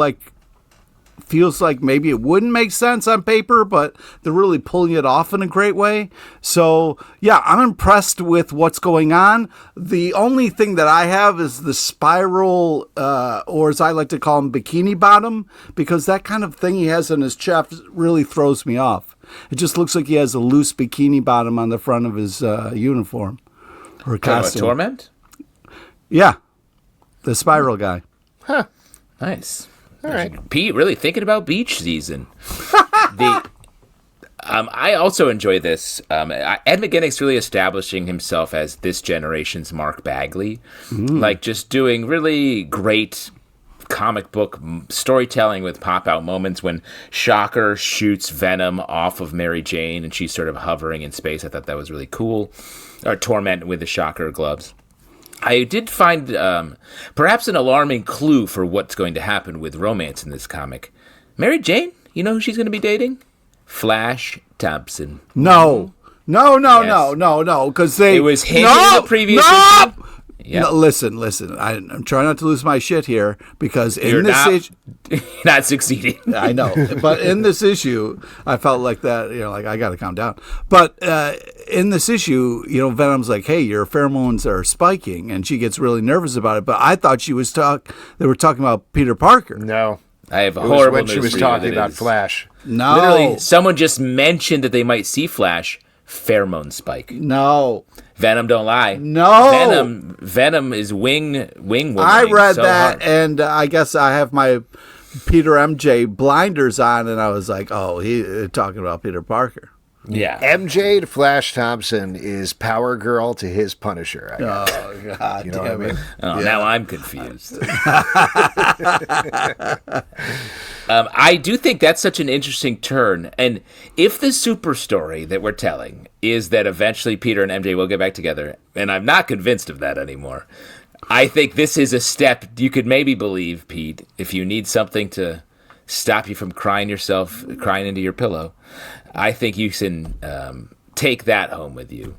like maybe it wouldn't make sense on paper, but they're really pulling it off in a great way. So, yeah, I'm impressed with what's going on. The only thing that I have is the spiral, or as I like to call him, bikini bottom, because that kind of thing he has on his chest really throws me off. It just looks like he has a loose bikini bottom on the front of his uniform or costume. Torment? Yeah, the spiral guy. Huh. Nice. All right. Pete, really thinking about beach season. I also enjoy this. Ed McGuinness really establishing himself as this generation's Mark Bagley. Like just doing really great comic book storytelling with pop-out moments when Shocker shoots Venom off of Mary Jane and she's sort of hovering in space. I thought that was really cool. Or Torment with the Shocker gloves. I did find perhaps an alarming clue for what's going to happen with romance in this comic. Mary Jane, you know who she's going to be dating? Flash Thompson. No, because It was hinted in the previous issue. Yep. No, listen. I'm trying not to lose my shit here because You're not succeeding. I know, but in this issue, I felt like that. Like I got to calm down. But in this issue, Venom's like, "Hey, your pheromones are spiking," and she gets really nervous about it. But I thought they were talking about Peter Parker. No, I have it was horrible when news she was for talking you about Flash. No, literally, someone just mentioned that they might see Flash. Pheromone spike. No. Venom don't lie. No. Venom is wing woman. I read so that, hard. and I guess I have my Peter MJ blinders on, and I was like, oh, he's talking about Peter Parker. Yeah. MJ to Flash Thompson is Power Girl to his Punisher. Oh, God You know what I mean? Oh, yeah. Now I'm confused. I do think that's such an interesting turn. And if the super story that we're telling is that eventually Peter and MJ will get back together, and I'm not convinced of that anymore, I think this is a step you could maybe believe, Pete, if you need something to stop you from crying into your pillow. I think you can take that home with you.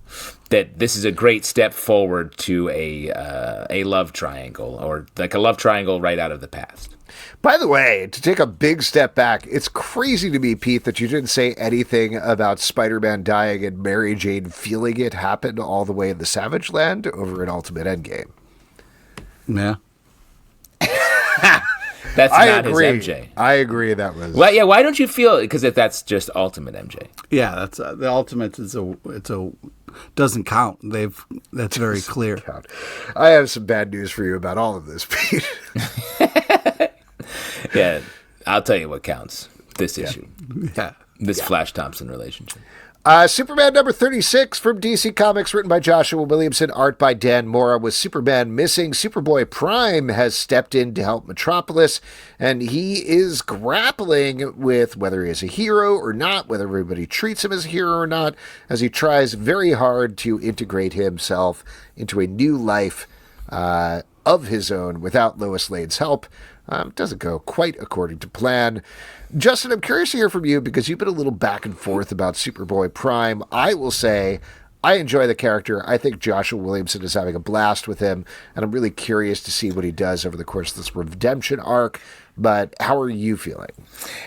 That this is a great step forward to a love triangle, or like a love triangle right out of the past. By the way, to take a big step back, it's crazy to me, Pete, that you didn't say anything about Spider-Man dying and Mary Jane feeling it happen all the way in the Savage Land over in Ultimate Endgame. Yeah. That's not his MJ. I agree that was... Well, yeah, why don't you feel it? Because that's just Ultimate MJ. Yeah, that's the Ultimate doesn't count. That's very clear. Count. I have some bad news for you about all of this, Pete. Yeah, I'll tell you what counts. This issue. Yeah. This Flash Thompson relationship. Superman number 36 from DC Comics, written by Joshua Williamson, art by Dan Mora. With Superman missing, Superboy Prime has stepped in to help Metropolis, and he is grappling with whether he is a hero or not, whether everybody treats him as a hero or not, as he tries very hard to integrate himself into a new life of his own without Lois Lane's help. Doesn't go quite according to plan. Justin, I'm curious to hear from you because you've been a little back and forth about Superboy Prime. I will say I enjoy the character. I think Joshua Williamson is having a blast with him, and I'm really curious to see what he does over the course of this redemption arc. But how are you feeling?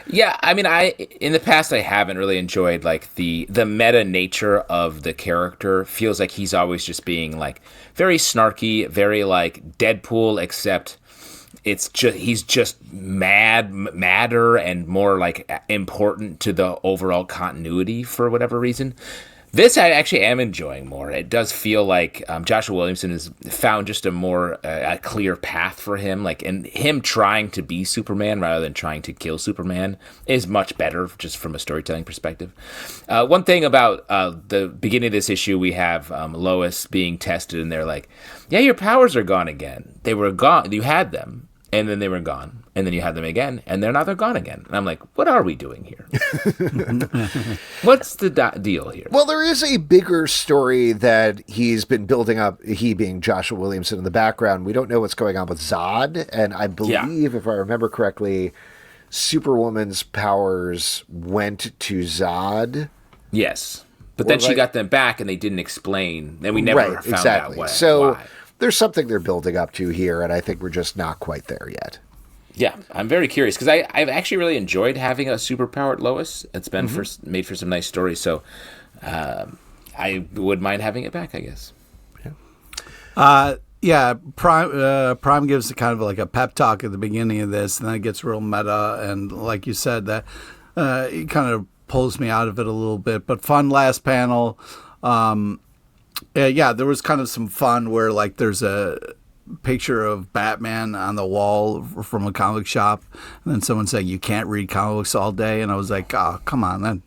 Yeah, I mean, in the past I haven't really enjoyed like the meta nature of the character. Feels like he's always just being like very snarky, very like Deadpool, except he's just madder and more like important to the overall continuity for whatever reason. This I actually am enjoying more. It does feel like Joshua Williamson has found just a more a clear path for him. Like, and him trying to be Superman rather than trying to kill Superman is much better just from a storytelling perspective. One thing about the beginning of this issue, we have Lois being tested, and they're like, "Yeah, your powers are gone again. They were gone. You had them, and then they were gone, and then you had them again, and they're gone again." And I'm like, what are we doing here? What's the deal here? Well, there is a bigger story that he's been building up, he being Joshua Williamson in the background. We don't know what's going on with Zod, and I believe, if I remember correctly, Superwoman's powers went to Zod. Yes, but then she got them back, and they didn't explain, and we never found out why. So there's something they're building up to here, and I think we're just not quite there yet. Yeah, I'm very curious because I've actually really enjoyed having a superpowered Lois. It's been made for some nice stories, so I would mind having it back, I guess. Prime gives kind of like a pep talk at the beginning of this, and then it gets real meta, and like you said, that it kind of pulls me out of it a little bit. But fun last panel. There was kind of some fun where like there's a picture of Batman on the wall from a comic shop, and then someone said, "You can't read comics all day," and I was like, "Oh, come on, then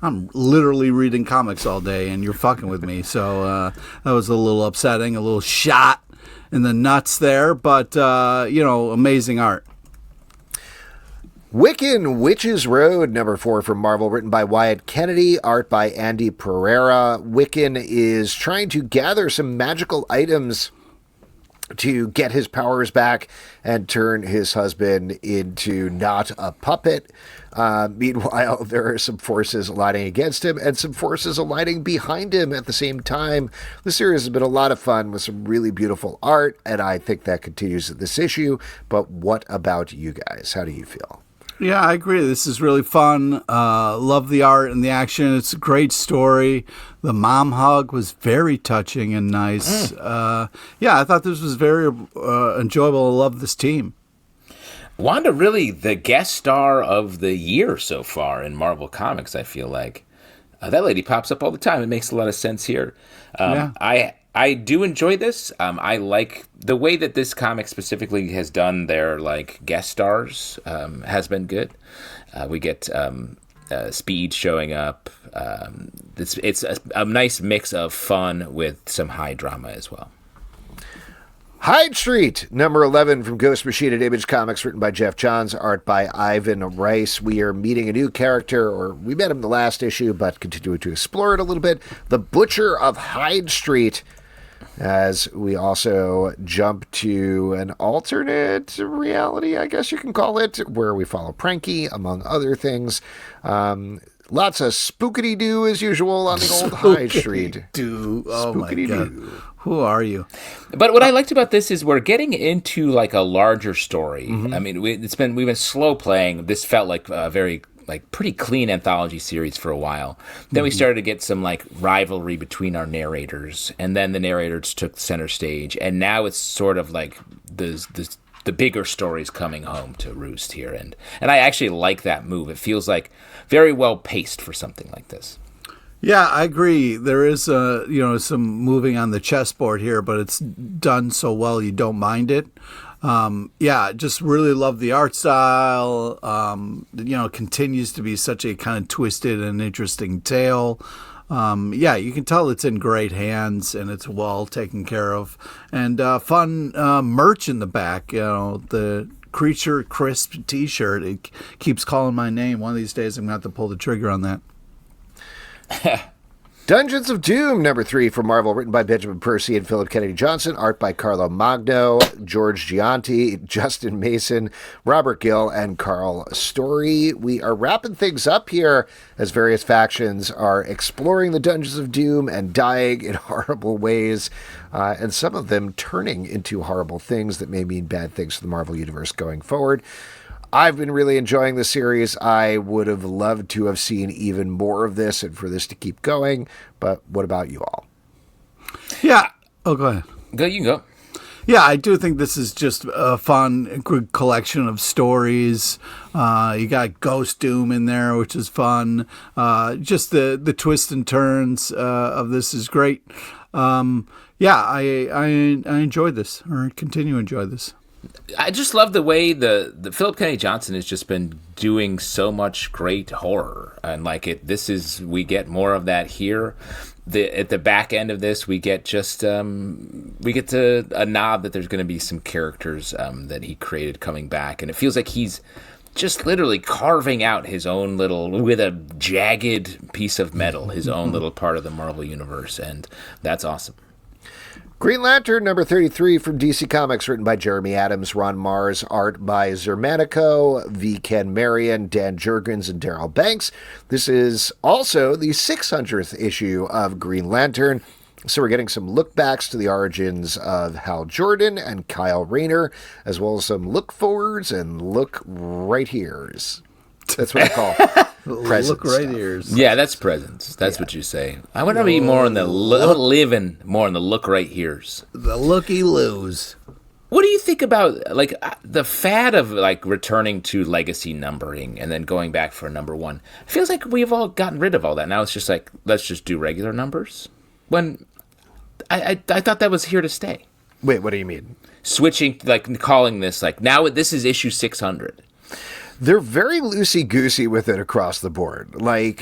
I'm literally reading comics all day, and you're fucking with me." So that was a little upsetting, a little shot in the nuts there, but amazing art. Wiccan, Witches Road, number 4 from Marvel, written by Wyatt Kennedy, art by Andy Pereira. Wiccan is trying to gather some magical items to get his powers back and turn his husband into not a puppet. Meanwhile, there are some forces aligning against him and some forces aligning behind him at the same time. The series has been a lot of fun with some really beautiful art, and I think that continues at this issue. But what about you guys? How do you feel? Yeah, I agree. This is really fun. Love the art and the action. It's a great story. The mom hug was very touching and nice. I thought this was very enjoyable. I love this team. Wanda really the guest star of the year so far in Marvel Comics, I feel like. That lady pops up all the time. It makes a lot of sense here. I do enjoy this. I like the way that this comic specifically has done their like guest stars has been good. We get Speed showing up. It's a nice mix of fun with some high drama as well. Hyde Street, number 11 from Ghost Machine at Image Comics, written by Jeff Johns, art by Ivan Rice. We are meeting a new character, or we met him in the last issue, but continuing to explore it a little bit. The Butcher of Hyde Street, as we also jump to an alternate reality, I guess you can call it, where we follow Pranky, among other things. Lots of spookity-doo, as usual, on the old Hyde Street. Oh, my God. Who are you? But what I liked about this is we're getting into like a larger story. I mean, we've been slow playing. This felt like a very pretty clean anthology series for a while. Then we started to get some like rivalry between our narrators, and then the narrators took center stage, and now it's sort of like the bigger stories coming home to roost here, and I actually like that move. It feels like very well paced for something like this. Yeah, I agree. There is some moving on the chessboard here, but it's done so well you don't mind it. Just really love the art style. Continues to be such a kind of twisted and interesting tale. You can tell it's in great hands and it's well taken care of. And fun merch in the back. The Creature Crisp T-shirt. It keeps calling my name. One of these days I'm going to have to pull the trigger on that. Dungeons of Doom, number 3 from Marvel, written by Benjamin Percy and Philip Kennedy Johnson, art by Carlo Magno, George Gianti, Justin Mason, Robert Gill, and Carl Story. We are wrapping things up here as various factions are exploring the Dungeons of Doom and dying in horrible ways, and some of them turning into horrible things that may mean bad things for the Marvel Universe going forward. I've been really enjoying the series. I would have loved to have seen even more of this and for this to keep going. But what about you all? Yeah. Oh, go ahead. Go, you can go. Yeah, I do think this is just a fun, good collection of stories. You got Ghost Doom in there, which is fun. Just the twists and turns of this is great. I enjoyed this, or continue to enjoy this. I just love the way the Philip Kennedy Johnson has just been doing so much great horror, and we get more of that here. At the back end of this, we get a nod that there's going to be some characters that he created coming back, and it feels like he's just literally carving out his own little, with a jagged piece of metal, his own little part of the Marvel Universe, and that's awesome. Green Lantern, number 33 from DC Comics, written by Jeremy Adams, Ron Mars, art by Zermanico, V. Ken Marion, Dan Jurgens, and Daryl Banks. This is also the 600th issue of Green Lantern. So we're getting some look-backs to the origins of Hal Jordan and Kyle Rayner, as well as some look-forwards and look-right-heres. That's what I call presents. Look right ears. Yeah, that's presents. That's what you say. I want to be more in the living, more in the look right here's. The looky-loos. What do you think about the fad of returning to legacy numbering and then going back for number 1? It feels like we've all gotten rid of all that. Now it's just let's just do regular numbers. When I thought that was here to stay. Wait, what do you mean? Switching, calling this now this is issue 600. They're very loosey-goosey with it across the board.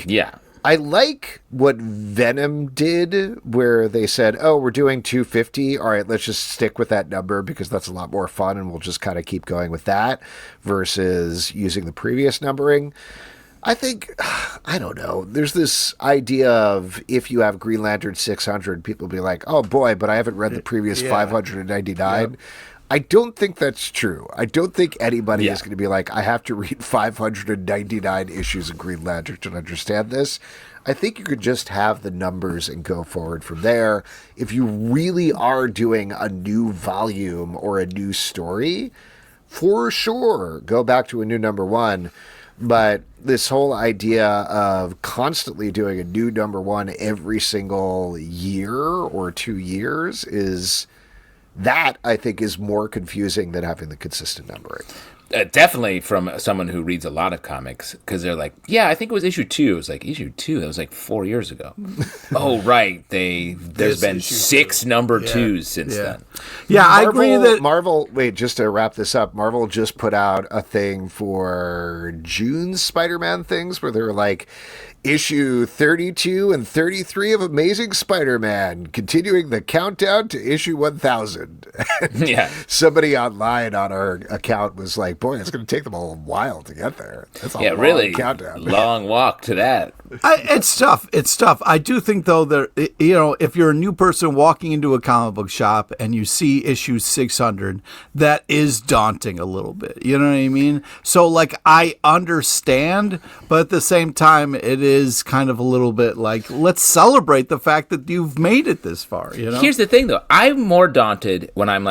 Yeah. I like what Venom did, where they said, oh, we're doing 250. All right, let's just stick with that number because that's a lot more fun, and we'll just kind of keep going with that versus using the previous numbering. I think, I don't know, there's this idea of if you have Green Lantern 600, people will be like, oh, boy, but I haven't read the previous 599. Yep. I don't think that's true. I don't think anybody is going to be like, I have to read 599 issues of Green Lantern to understand this. I think you could just have the numbers and go forward from there. If you really are doing a new volume or a new story, for sure, go back to a new number 1. But this whole idea of constantly doing a new number 1 every single year or 2 years is... That, I think, is more confusing than having the consistent numbering. Definitely from someone who reads a lot of comics, because they're like, yeah, I think it was issue 2. It was issue 2? That was 4 years ago. Oh, right. There's been 6 number 2s since then. Yeah, I agree that... Marvel, wait, just to wrap this up, Marvel just put out a thing for June's Spider-Man things where they were like, issue 32 and 33 of Amazing Spider-Man, continuing the countdown to issue 1000. Yeah. Somebody online on our account was like, boy, it's going to take them a while to get there. That's a long really countdown. Long walk to that. It's tough. It's tough. I do think, though, that, if you're a new person walking into a comic book shop and you see issue 600, that is daunting a little bit. You know what I mean? So, I understand, but at the same time, it is kind of a little bit let's celebrate the fact that you've made it this far. Here's the thing, though. I'm more daunted when I'm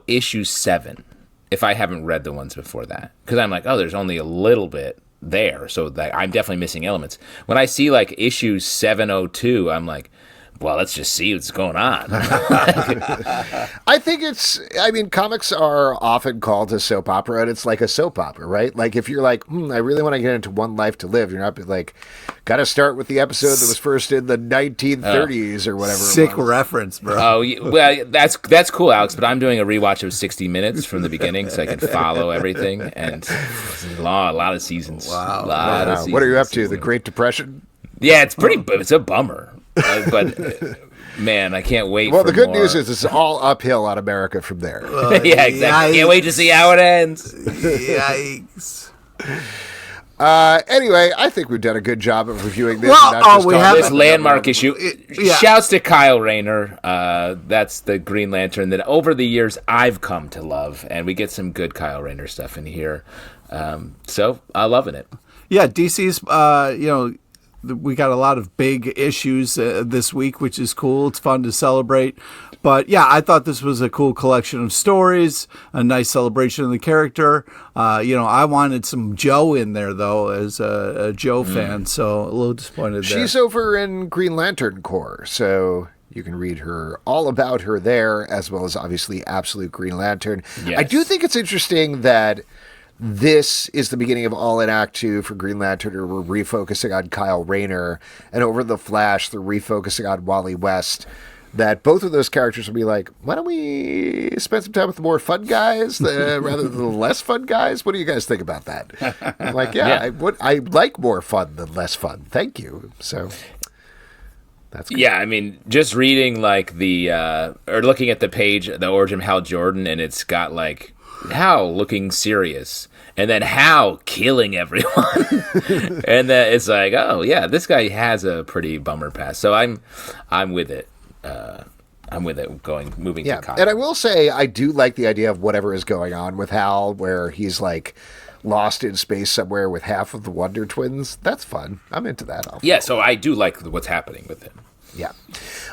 issue 7, if I haven't read the ones before that. Because I'm there's only a little bit there, so I'm definitely missing elements. When I see issue 702, I'm well, let's just see what's going on. I think comics are often called a soap opera, and it's like a soap opera, right? Like, if you're like, I really want to get into One Life to Live, you're not like, got to start with the episode that was first in the 1930s or whatever. Sick reference, bro. Oh, well, that's cool, Alex, but I'm doing a rewatch of 60 Minutes from the beginning so I can follow everything, and it's a lot of seasons. Wow. Wow. What are you up to, the Great Depression? Yeah, it's a bummer. But man, I can't wait. Well, for the good more. news is it's all uphill on America from there. Yeah, exactly. Can't wait to see how it ends. Yikes. Anyway, I think we've done a good job of reviewing this. Well, we have This landmark issue. Yeah. Shouts to Kyle Rayner. That's the Green Lantern that over the years I've come to love, and we get some good Kyle Rayner stuff in here. So I'm loving it. Yeah, DC's, we got a lot of big issues this week, which is cool. It's fun to celebrate. But yeah, I thought this was a cool collection of stories, a nice celebration of the character. I wanted some Joe in there, though, as a Joe fan, so a little disappointed there. She's over in Green Lantern Corps, so you can read all about her there, as well as obviously Absolute Green Lantern. Yes. I do think it's interesting that this is the beginning of All in Act 2 for Green Lantern, or we're refocusing on Kyle Rayner, and over The Flash, they're refocusing on Wally West. That both of those characters will be like, why don't we spend some time with the more fun guys rather than the less fun guys? What do you guys think about that? I'm like, yeah. I like more fun than less fun. Thank you. So that's good. Yeah, I mean, just reading like or looking at the page, the origin of Hal Jordan, and it's got like Hal looking serious, and then Hal killing everyone, and then it's like, oh yeah, this guy has a pretty bummer past. So I'm with it. I'm with it. Moving to Kyle. And I will say, I do like the idea of whatever is going on with Hal, where he's like lost in space somewhere with half of the Wonder Twins. That's fun. I'm into that. Yeah, so I do like what's happening with him. Yeah.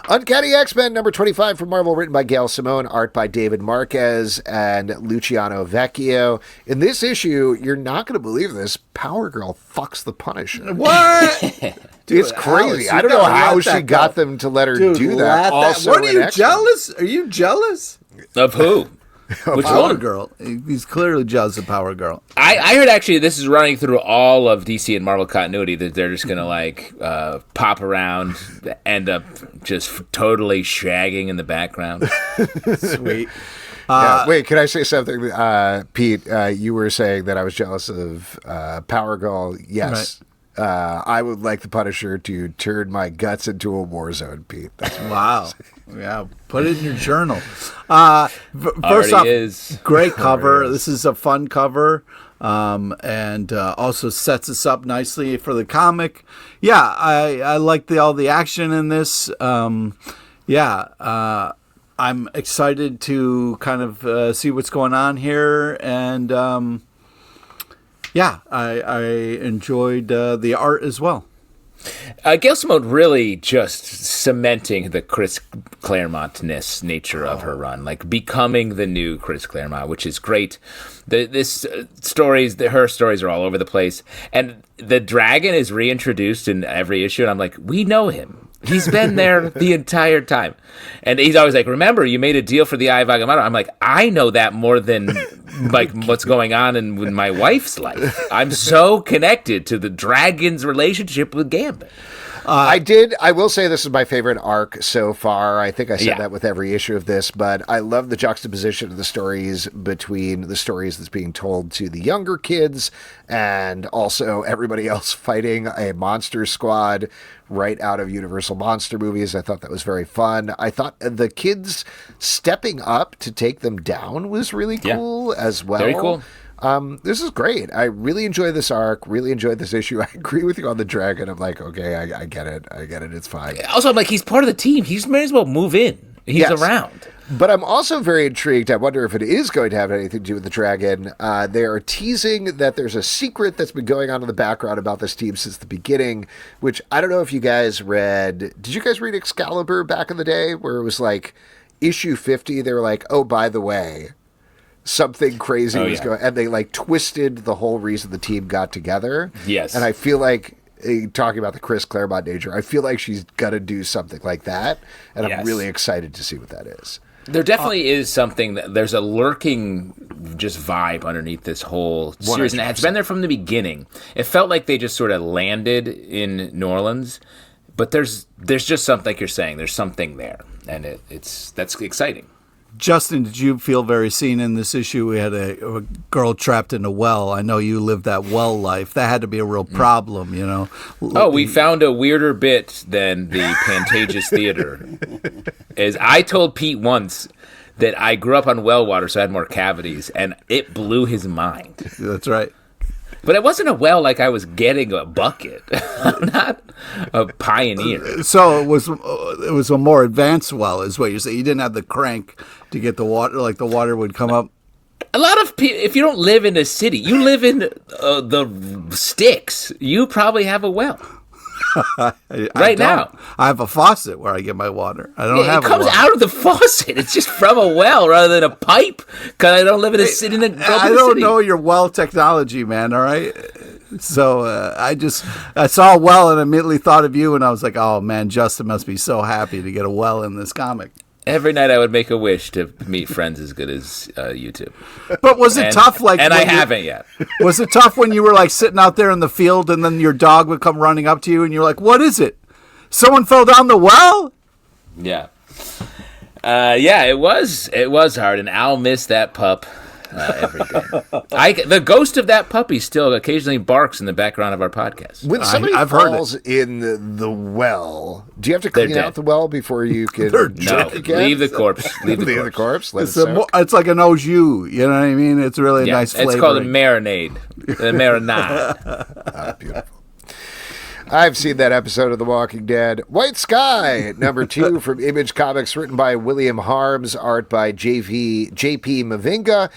Uncanny X-Men number 25 from Marvel, written by Gail Simone, art by David Marquez and Luciano Vecchio. In this issue, you're not going to believe this, Power Girl fucks the Punisher. What? Dude, it's crazy. Alex, I don't know how she got them to let her do that. Also, what are you jealous? Are you jealous? Of who? Which Power one? Girl. He's clearly jealous of Power Girl. I heard actually this is running through all of DC and Marvel continuity, that they're just going to like pop around, end up just totally shagging in the background. Sweet. Wait, can I say something? Pete, you were saying that I was jealous of Power Girl. Yes. Right. I would like the Punisher to turn my guts into a war zone, Pete. That's wow. Yeah, put it in your journal. First off, great cover. This is a fun cover, and also sets us up nicely for the comic. Yeah, I like all the action in this. I'm excited to kind of see what's going on here, and I enjoyed the art as well. Gail Simone really just cementing the Chris Claremont-ness nature of her run, like becoming the new Chris Claremont, which is great. Her stories are all over the place, and the dragon is reintroduced in every issue, and I'm like, we know him. He's been there the entire time. And he's always like, remember, you made a deal for the Eye of Agamotto. I'm like, I know that more than like what's going on in my wife's life. I'm so connected to the dragon's relationship with Gambit. I will say this is my favorite arc so far. I think I said that with every issue of this, but I love the juxtaposition of the stories between the stories that's being told to the younger kids and also everybody else fighting a monster squad right out of Universal Monster movies. I thought that was very fun. I thought the kids stepping up to take them down was really cool as well. Very cool. This is great. I really enjoy this arc, really enjoyed this issue. I agree with you on the dragon. I'm like, okay, I get it. It's fine. Also, I'm like, he's part of the team. He may as well move in. He's around. But I'm also very intrigued. I wonder if it is going to have anything to do with the dragon. They are teasing that there's a secret that's been going on in the background about this team since the beginning, which I don't know if you guys read. Did you guys read Excalibur back in the day where it was like issue 50? They were like, oh, by the way, something crazy was going, and they like twisted the whole reason the team got together. Yes. And I feel like talking about the Chris Claremont nature, I feel like she's gonna do something like that, and I'm really excited to see what that is. There definitely is something there's a lurking just vibe underneath this whole series, 100%. And it's been there from the beginning. It felt like they just sort of landed in New Orleans, but there's just something, like you're saying, there's something there, and that's exciting. Justin, did you feel very seen in this issue? We had a girl trapped in a well. I know you lived that well life. That had to be a real problem, you know. Oh, we found a weirder bit than the Pantages Theater. As I told Pete once that I grew up on well water, so I had more cavities, and it blew his mind. That's right. But it wasn't a well like I was getting a bucket. I'm not a pioneer. So it was a more advanced well, is what you're saying. You didn't have the crank to get the water, like the water would come up. A lot of people, if you don't live in a city, you live in the sticks, you probably have a well. Right now. I have a faucet where I get my water. I don't have a well. It comes out of the faucet. It's just from a well rather than a pipe, because I don't live in a city. I don't know your well technology, man, all right? So I saw a well and immediately thought of you, and I was like, oh, man, Justin must be so happy to get a well in this comic. Every night I would make a wish to meet friends as good as you two. But was it tough? And I haven't yet. Was it tough when you were like sitting out there in the field and then your dog would come running up to you and you're like, what is it? Someone fell down the well? Yeah. It was hard, and Al missed that pup every day. The ghost of that puppy still occasionally barks in the background of our podcast. When somebody falls in the well, do you have to clean out the well before you can drink again? Leave the corpse. Leave the corpse. It's like an au jus. You know what I mean? It's really a nice flavor. It's called a marinade. A marinade. Beautiful. I've seen that episode of The Walking Dead. White Sky, number 2 from Image Comics, written by William Harms, art by J.P. Mavinga.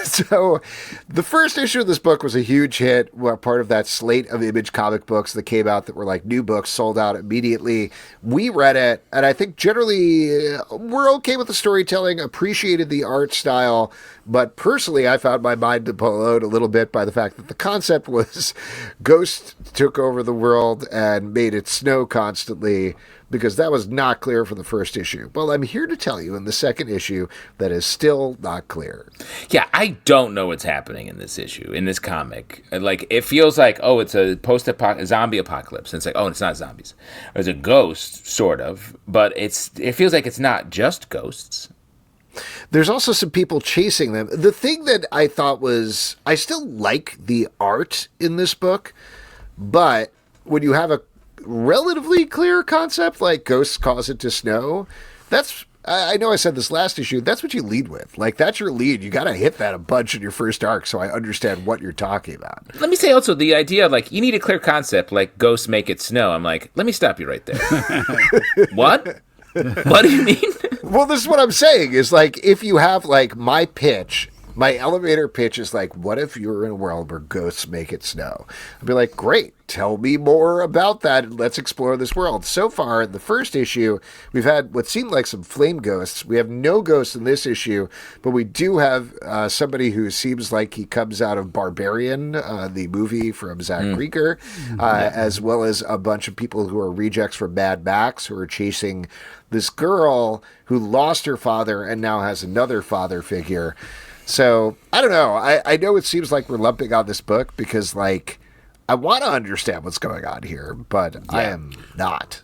So the first issue of this book was a huge hit. Part of that slate of Image comic books that came out that were like new books, sold out immediately. We read it, and I think generally we're okay with the storytelling, appreciated the art style, but personally I found my mind blown a little bit by the fact that the concept was ghosts took over the world and made it snow constantly, because that was not clear from the first issue. Well, I'm here to tell you in the second issue that is still not clear. Yeah, I don't know what's happening in this issue, in this comic. Like, it feels like, oh, it's a zombie apocalypse. And it's like, oh, it's not zombies. There's a ghost, sort of, but it feels like it's not just ghosts. There's also some people chasing them. The thing that I thought was, I still like the art in this book, but when you have a relatively clear concept like ghosts cause it to snow, I know I said this last issue, that's what you lead with. Like, that's your lead. You got to hit that a bunch in your first arc so I understand what you're talking about. Let me say also the idea of, like, you need a clear concept like ghosts make it snow. I'm like, let me stop you right there. What? What do you mean? Well, this is what I'm saying is, like, if you have, like, my elevator pitch is like, what if you were in a world where ghosts make it snow? I'd be like, great, tell me more about that and let's explore this world. So far, in the first issue, we've had what seemed like some flame ghosts. We have no ghosts in this issue, but we do have somebody who seems like he comes out of Barbarian, the movie from Zach Grieger, as well as a bunch of people who are rejects from Mad Max who are chasing this girl who lost her father and now has another father figure. So, I don't know. I know it seems like we're lumping on this book because, like, I want to understand what's going on here, but I am not.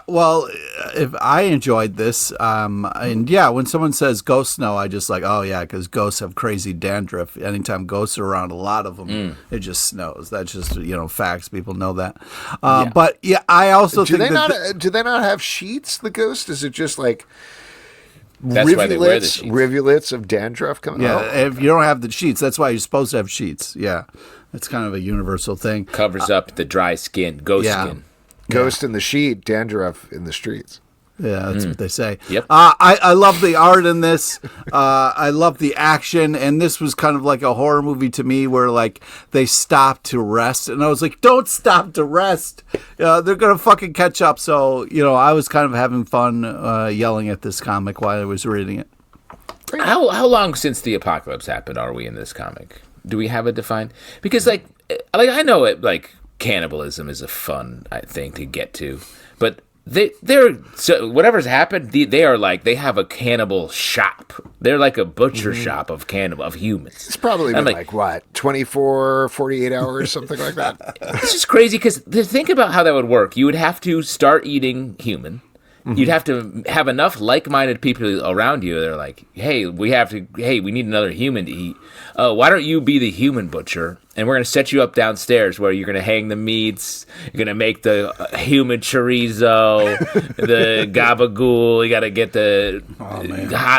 Well, if I enjoyed this, and yeah, when someone says ghost snow, I just like, oh yeah, because ghosts have crazy dandruff. Anytime ghosts are around, a lot of them, it just snows. That's just, facts. People know that. But yeah, I also do think do they not have sheets, the ghost? Is it just like... That's why they wear the sheets. Rivulets of dandruff coming out. Yeah, if you don't have the sheets, that's why you're supposed to have sheets. Yeah, it's kind of a universal thing. Covers up the dry skin, ghost skin. Ghost in the sheet, dandruff in the streets. Yeah, that's what they say. Yep. I love the art in this. I love the action, and this was kind of like a horror movie to me, where like they stopped to rest, and I was like, "Don't stop to rest! They're gonna fucking catch up." So I was kind of having fun yelling at this comic while I was reading it. How long since the apocalypse happened are we in this comic? Do we have it defined? Because like I know it like cannibalism is a fun thing to get to, but they're so whatever's happened, they are like, they have a cannibal shop. They're like a butcher shop of humans. It's probably been like what, 24, 48 hours, something like that. It's just crazy because think about how that would work. You would have to start eating human. You'd have to have enough like-minded people around you. They're like, hey, we need another human to eat. Why don't you be the human butcher? And we're going to set you up downstairs where you're going to hang the meats. You're going to make the human chorizo, the gabagool. You got to get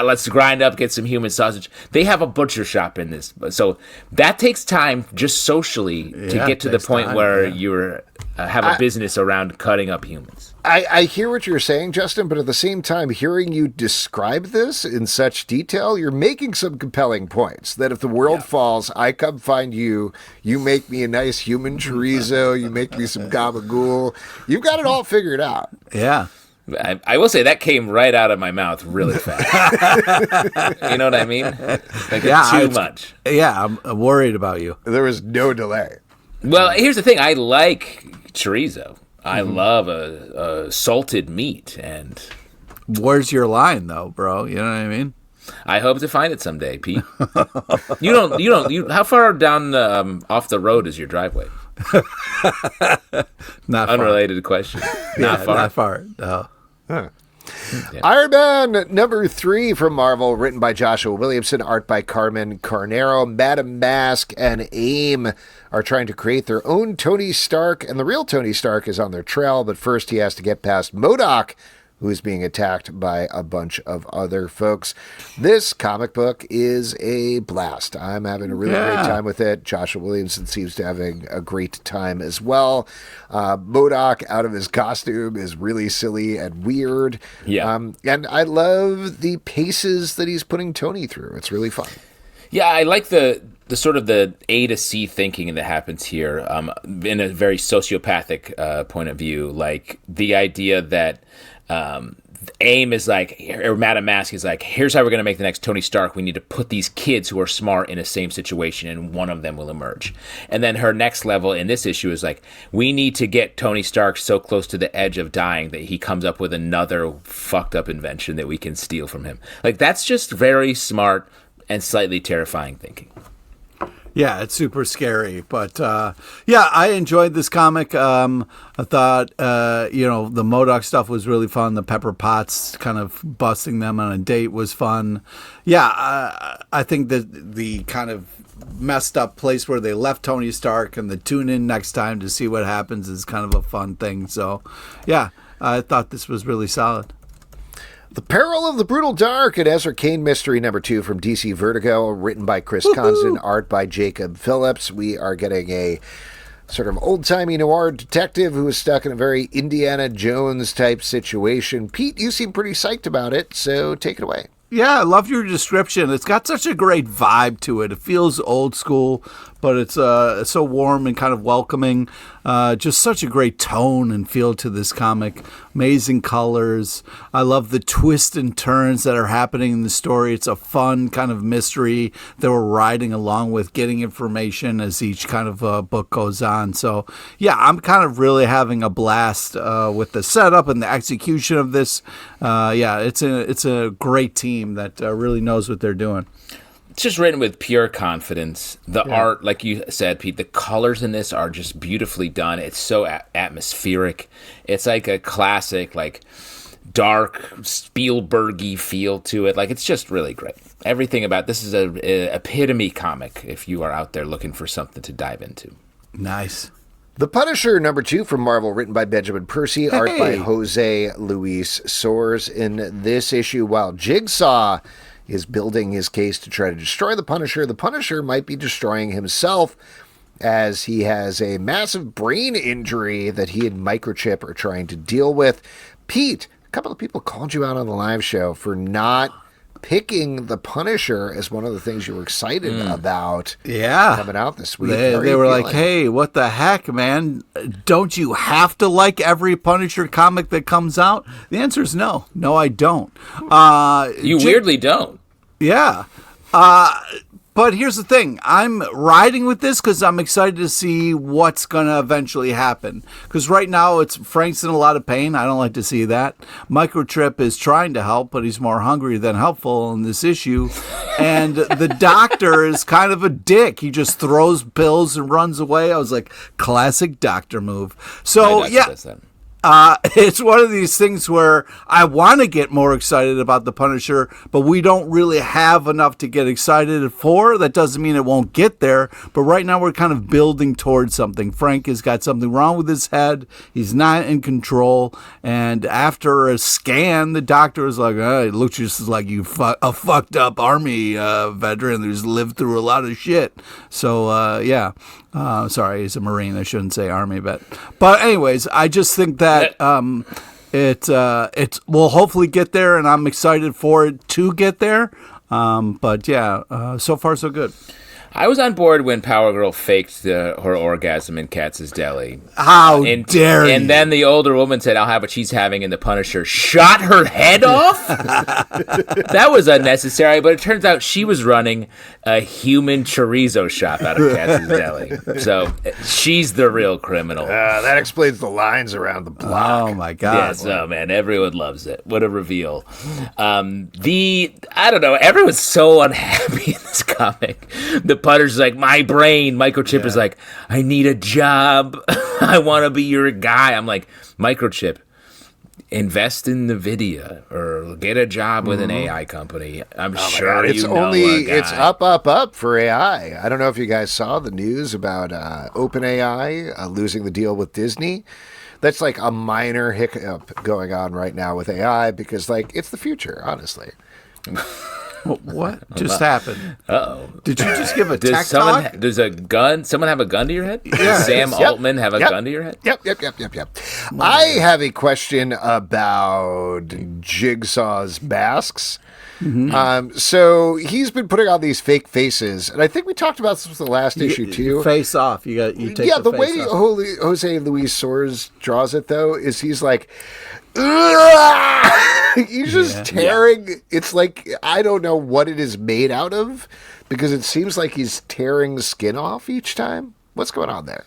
let's grind up, get some human sausage. They have a butcher shop in this. So that takes time just socially to get to the point where you're have a business around cutting up humans. I hear what you're saying, Justin, but at the same time, hearing you describe this in such detail, you're making some compelling points. That if the world falls, I come find you, you make me a nice human chorizo, you make me some gabagool. You've got it all figured out. Yeah. I will say that came right out of my mouth really fast. You know what I mean? Like too much. Yeah, I'm worried about you. There was no delay. Well, here's the thing. I like chorizo. I love a salted meat, and where's your line though, bro? You know what I mean? I hope to find it someday, Pete. You don't. How far down off the road is your driveway? Not unrelated question. Not far. Not far. No. Huh. Yeah. Iron Man #3 from Marvel, written by Joshua Williamson, art by Carmen Carnero. Madam Mask and AIM are trying to create their own Tony Stark, and the real Tony Stark is on their trail, but first he has to get past MODOK, who is being attacked by a bunch of other folks. This comic book is a blast. I'm having a really great time with it. Joshua Williamson seems to having a great time as well. MODOK out of his costume is really silly and weird. Yeah. And I love the paces that he's putting Tony through. It's really fun. Yeah, I like the sort of the A to C thinking that happens here in a very sociopathic point of view. Like the idea that AIM is like, or Madam Mask is like, here's how we're going to make the next Tony Stark. We need to put these kids who are smart in a same situation, and one of them will emerge. And then her next level in this issue is like, we need to get Tony Stark so close to the edge of dying that he comes up with another fucked up invention that we can steal from him. Like, that's just very smart and slightly terrifying thinking. Yeah, it's super scary, but I enjoyed this comic. I thought, the MODOK stuff was really fun. The Pepper Potts kind of busting them on a date was fun. Yeah, I think that the kind of messed up place where they left Tony Stark and the tune in next time to see what happens is kind of a fun thing. So, yeah, I thought this was really solid. The Peril of the Brutal Dark, an Ezra Kane mystery #2 from DC Vertigo, written by Chris Constant, art by Jacob Phillips. We are getting a sort of old-timey noir detective who is stuck in a very Indiana Jones type situation. Pete, you seem pretty psyched about it, so take it away. Yeah, I love your description. It's got such a great vibe to it. It feels old school, but it's so warm and kind of welcoming. Just such a great tone and feel to this comic. Amazing colors. I love the twists and turns that are happening in the story. It's a fun kind of mystery that we're riding along with, getting information as each kind of book goes on. So, yeah, I'm kind of really having a blast with the setup and the execution of this. It's a great team that really knows what they're doing. It's just written with pure confidence. The art, like you said, Pete, the colors in this are just beautifully done. It's so atmospheric. It's like a classic, like dark Spielberg-y feel to it. Like, it's just really great. Everything about this is a epitome comic if you are out there looking for something to dive into. Nice. The Punisher #2 from Marvel, written by Benjamin Percy, art by Jose Luis Soares. In this issue, while Jigsaw is building his case to try to destroy the Punisher might be destroying himself, as he has a massive brain injury that he and Microchip are trying to deal with. Pete, a couple of people called you out on the live show for not picking the Punisher as one of the things you were excited about coming out this week. They were like, hey, what the heck, man? Don't you have to like every Punisher comic that comes out? The answer is no. No, I don't. You weirdly don't. Yeah. But here's the thing. I'm riding with this because I'm excited to see what's going to eventually happen. Because right now, Frank's in a lot of pain. I don't like to see that. Microchip is trying to help, but he's more hungry than helpful in this issue. And the doctor is kind of a dick. He just throws pills and runs away. I was like, classic doctor move. So, yeah. It's one of these things where I want to get more excited about the Punisher, but we don't really have enough to get excited for. That doesn't mean it won't get there, but right now we're kind of building towards something. Frank has got something wrong with his head. He's not in control, and after a scan, the doctor is like, it looks just like you a fucked up army veteran who's lived through a lot of shit. So, yeah. Sorry, he's a Marine. I shouldn't say Army, but anyways, I just think that it will hopefully get there, and I'm excited for it to get there. But yeah, so far so good. I was on board when Power Girl faked her orgasm in Katz's Deli. How dare you? And then the older woman said, I'll have what she's having, and the Punisher shot her head off? That was unnecessary, but it turns out she was running a human chorizo shop out of Katz's Deli. So she's the real criminal. That explains the lines around the block. Oh, my God. Yes, oh, man, everyone loves it. What a reveal. I don't know, everyone's so unhappy in this comic. The Punisher's like, my brain. Microchip is like, I need a job. I want to be your guy. I'm like, Microchip, invest in NVIDIA or get a job with an AI company. I'm sure it's it's up for AI. I don't know if you guys saw the news about OpenAI losing the deal with Disney. That's like a minor hiccup going on right now with AI because, like, it's the future, honestly. What just happened? Uh-oh. Did you just give a tech talk? talk? Does a gun? Someone have a gun to your head? Yeah. Does Sam Altman have a gun to your head? Yep. I have a question about Jigsaw's masks. Mm-hmm. So he's been putting on these fake faces, and I think we talked about this with the last issue too. Face off. You take the way face off. Jose Luis Soares draws it though is he's like, he's just tearing. Yeah. It's like I don't know what it is made out of because it seems like he's tearing skin off each time. What's going on there?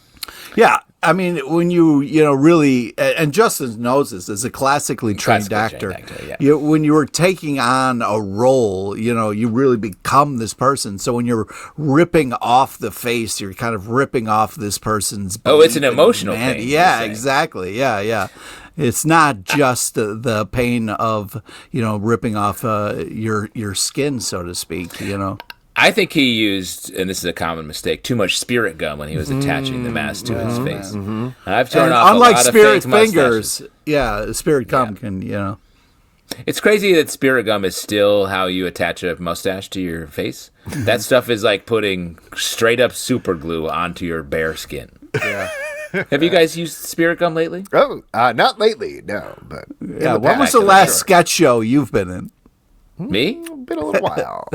Yeah. I mean, when you really, and Justin knows this, as a classically trained actor, when you were taking on a role, you really become this person. So when you're ripping off the face, you're kind of ripping off this person's. Oh, it's an emotional thing. Yeah, exactly. Yeah. It's not just the pain of, ripping off your skin, so to speak, I think he used, and this is a common mistake, too much spirit gum when he was attaching the mask to his face. Mm-hmm. I've torn off unlike a lot spirit of fake fingers, spirit gum can, It's crazy that spirit gum is still how you attach a mustache to your face. That stuff is like putting straight up super glue onto your bare skin. Yeah. Have you guys used spirit gum lately? Oh, not lately, no. But when was the last sketch show you've been in? Me? Been a little while.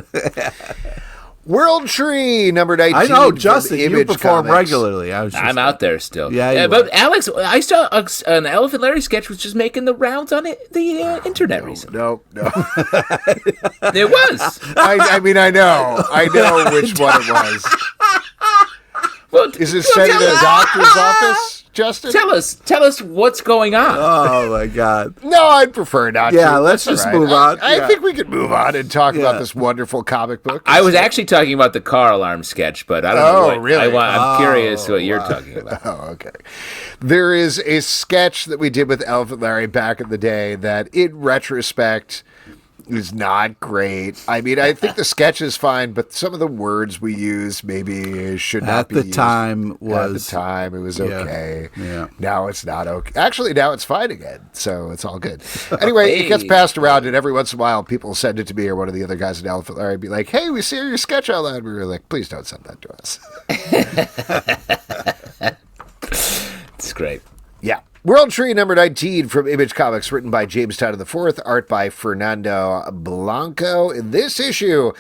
World Tree number 19. I know, Justin. You perform Comics. Regularly. I'm out there still. Yeah, but Alex, I saw an Elephant Larry sketch was just making the rounds on the internet recently. No. It was. I mean, I know which one it was. Well, is it set in a doctor's office, Justin? Tell us what's going on. Oh my God! No, I'd prefer not to. Yeah, let's just move on. I think we could move on and talk about this wonderful comic book. I was actually talking about the car alarm sketch, but I don't know what. Really? I'm curious what you're talking about. Oh, okay. There is a sketch that we did with Elephant Larry back in the day that, in retrospect, is not great. I mean, I think the sketch is fine, but some of the words we use maybe should not be used. At the time, it was okay. Yeah. Now it's not okay. Actually, now it's fine again, so it's all good. Anyway, It gets passed around, and every once in a while, people send it to me or one of the other guys in Elephant Larry be like, hey, we see your sketch out loud. We were like, please don't send that to us. It's great. Yeah. World Tree number 19 from Image Comics, written by James Tynion IV, art by Fernando Blanco. In this issue,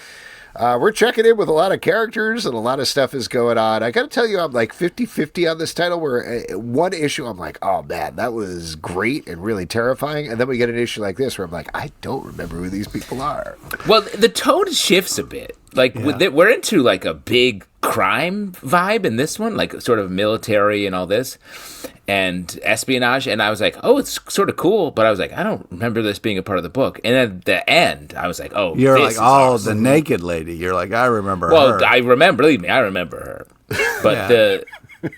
we're checking in with a lot of characters and a lot of stuff is going on. I got to tell you, I'm like 50-50 on this title, where one issue I'm like, oh man, that was great and really terrifying. And then we get an issue like this where I'm like, I don't remember who these people are. Well, the tone shifts a bit. Like, we're into like a big crime vibe in this one, like sort of military and all this and espionage. And I was like, oh, it's sort of cool. But I was like, I don't remember this being a part of the book. And at the end, I was like, oh, you're like, oh, awesome. the naked lady. You're like, I remember her. Well, believe me, I remember her. But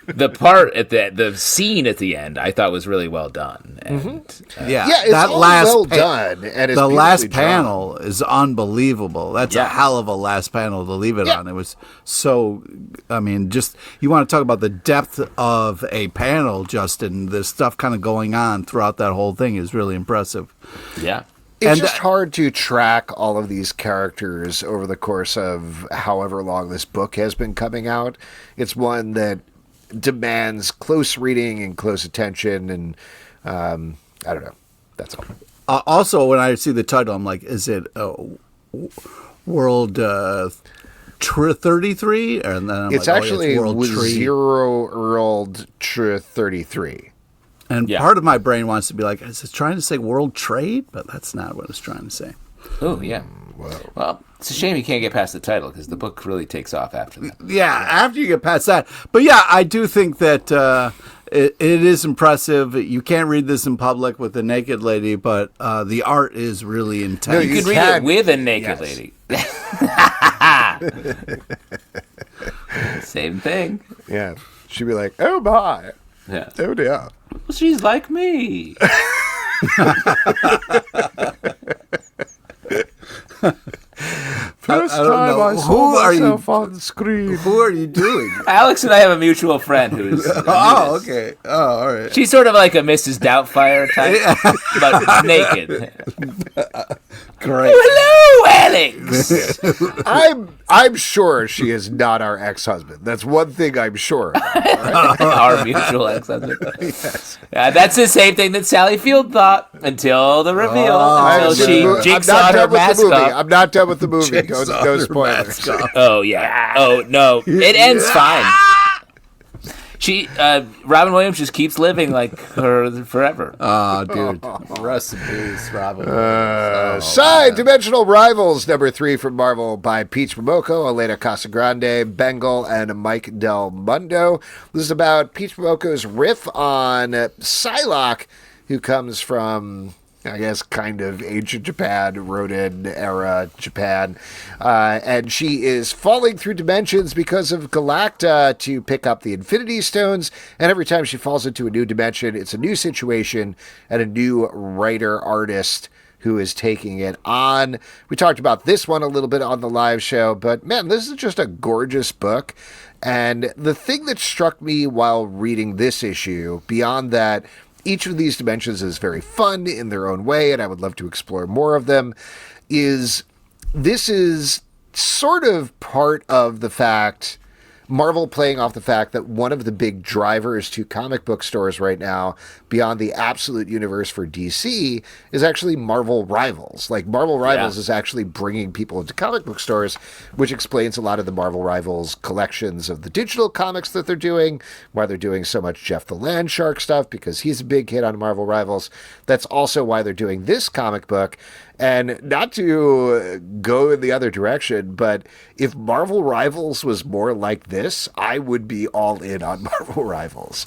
the part at the scene at the end, I thought was really well done. And, it's that all last well done. And it's the last drawn. panel is unbelievable. That's a hell of a last panel to leave it on. It was so. I mean, just you want to talk about the depth of a panel, Justin. The stuff kind of going on throughout that whole thing is really impressive. Yeah. It's just hard to track all of these characters over the course of however long this book has been coming out. It's one that demands close reading and close attention, and I don't know. That's all. Also, when I see the title, I'm like, is it World 33? And then I'm it's like, actually it's World Zero World 33. And part of my brain wants to be like, is it trying to say World Trade? But that's not what it's trying to say. Oh, yeah. Well, it's a shame you can't get past the title because the book really takes off after that. Yeah, after you get past that. But yeah, I do think that it is impressive. You can't read this in public with a naked lady, but the art is really intense. No, you can read it with a naked lady. Same thing. Yeah. She'd be like, oh my. Yeah. Oh dear. Well, she's like me. First time I saw myself on screen. Who are you doing? Alex and I have a mutual friend who's oh, okay. Oh, all right. She's sort of like a Mrs. Doubtfire type, but naked. Great. Oh, hello, Alex. I'm sure she is not our ex-husband. That's one thing I'm sure about. Right? Our mutual ex-husband. Yes. That's the same thing that Sally Field thought until the reveal. Until she jigsawed her mask off. I'm not done with the movie. No spoilers. Oh, yeah. Oh, no. It ends fine. Robin Williams just keeps living like her forever. Oh, dude. Rest in peace, Robin. Dimensional Rivals, number 3 from Marvel by Peach Momoko, Elena Casagrande, Bengal, and Mike Del Mundo. This is about Peach Momoko's riff on Psylocke, who comes from, I guess, kind of ancient Japan, Ronin era Japan. And she is falling through dimensions because of Galacta to pick up the Infinity Stones. And every time she falls into a new dimension, it's a new situation and a new writer-artist who is taking it on. We talked about this one a little bit on the live show, but man, this is just a gorgeous book. And the thing that struck me while reading this issue, beyond that, each of these dimensions is very fun in their own way, and I would love to explore more of them, is this is sort of part of the fact, Marvel playing off the fact that one of the big drivers to comic book stores right now, beyond the absolute universe for DC, is actually Marvel Rivals. Like, Marvel Rivals is actually bringing people into comic book stores, which explains a lot of the Marvel Rivals collections of the digital comics that they're doing, why they're doing so much Jeff the Landshark stuff, because he's a big hit on Marvel Rivals. That's also why they're doing this comic book. And not to go in the other direction, but if Marvel Rivals was more like this, I would be all in on Marvel Rivals.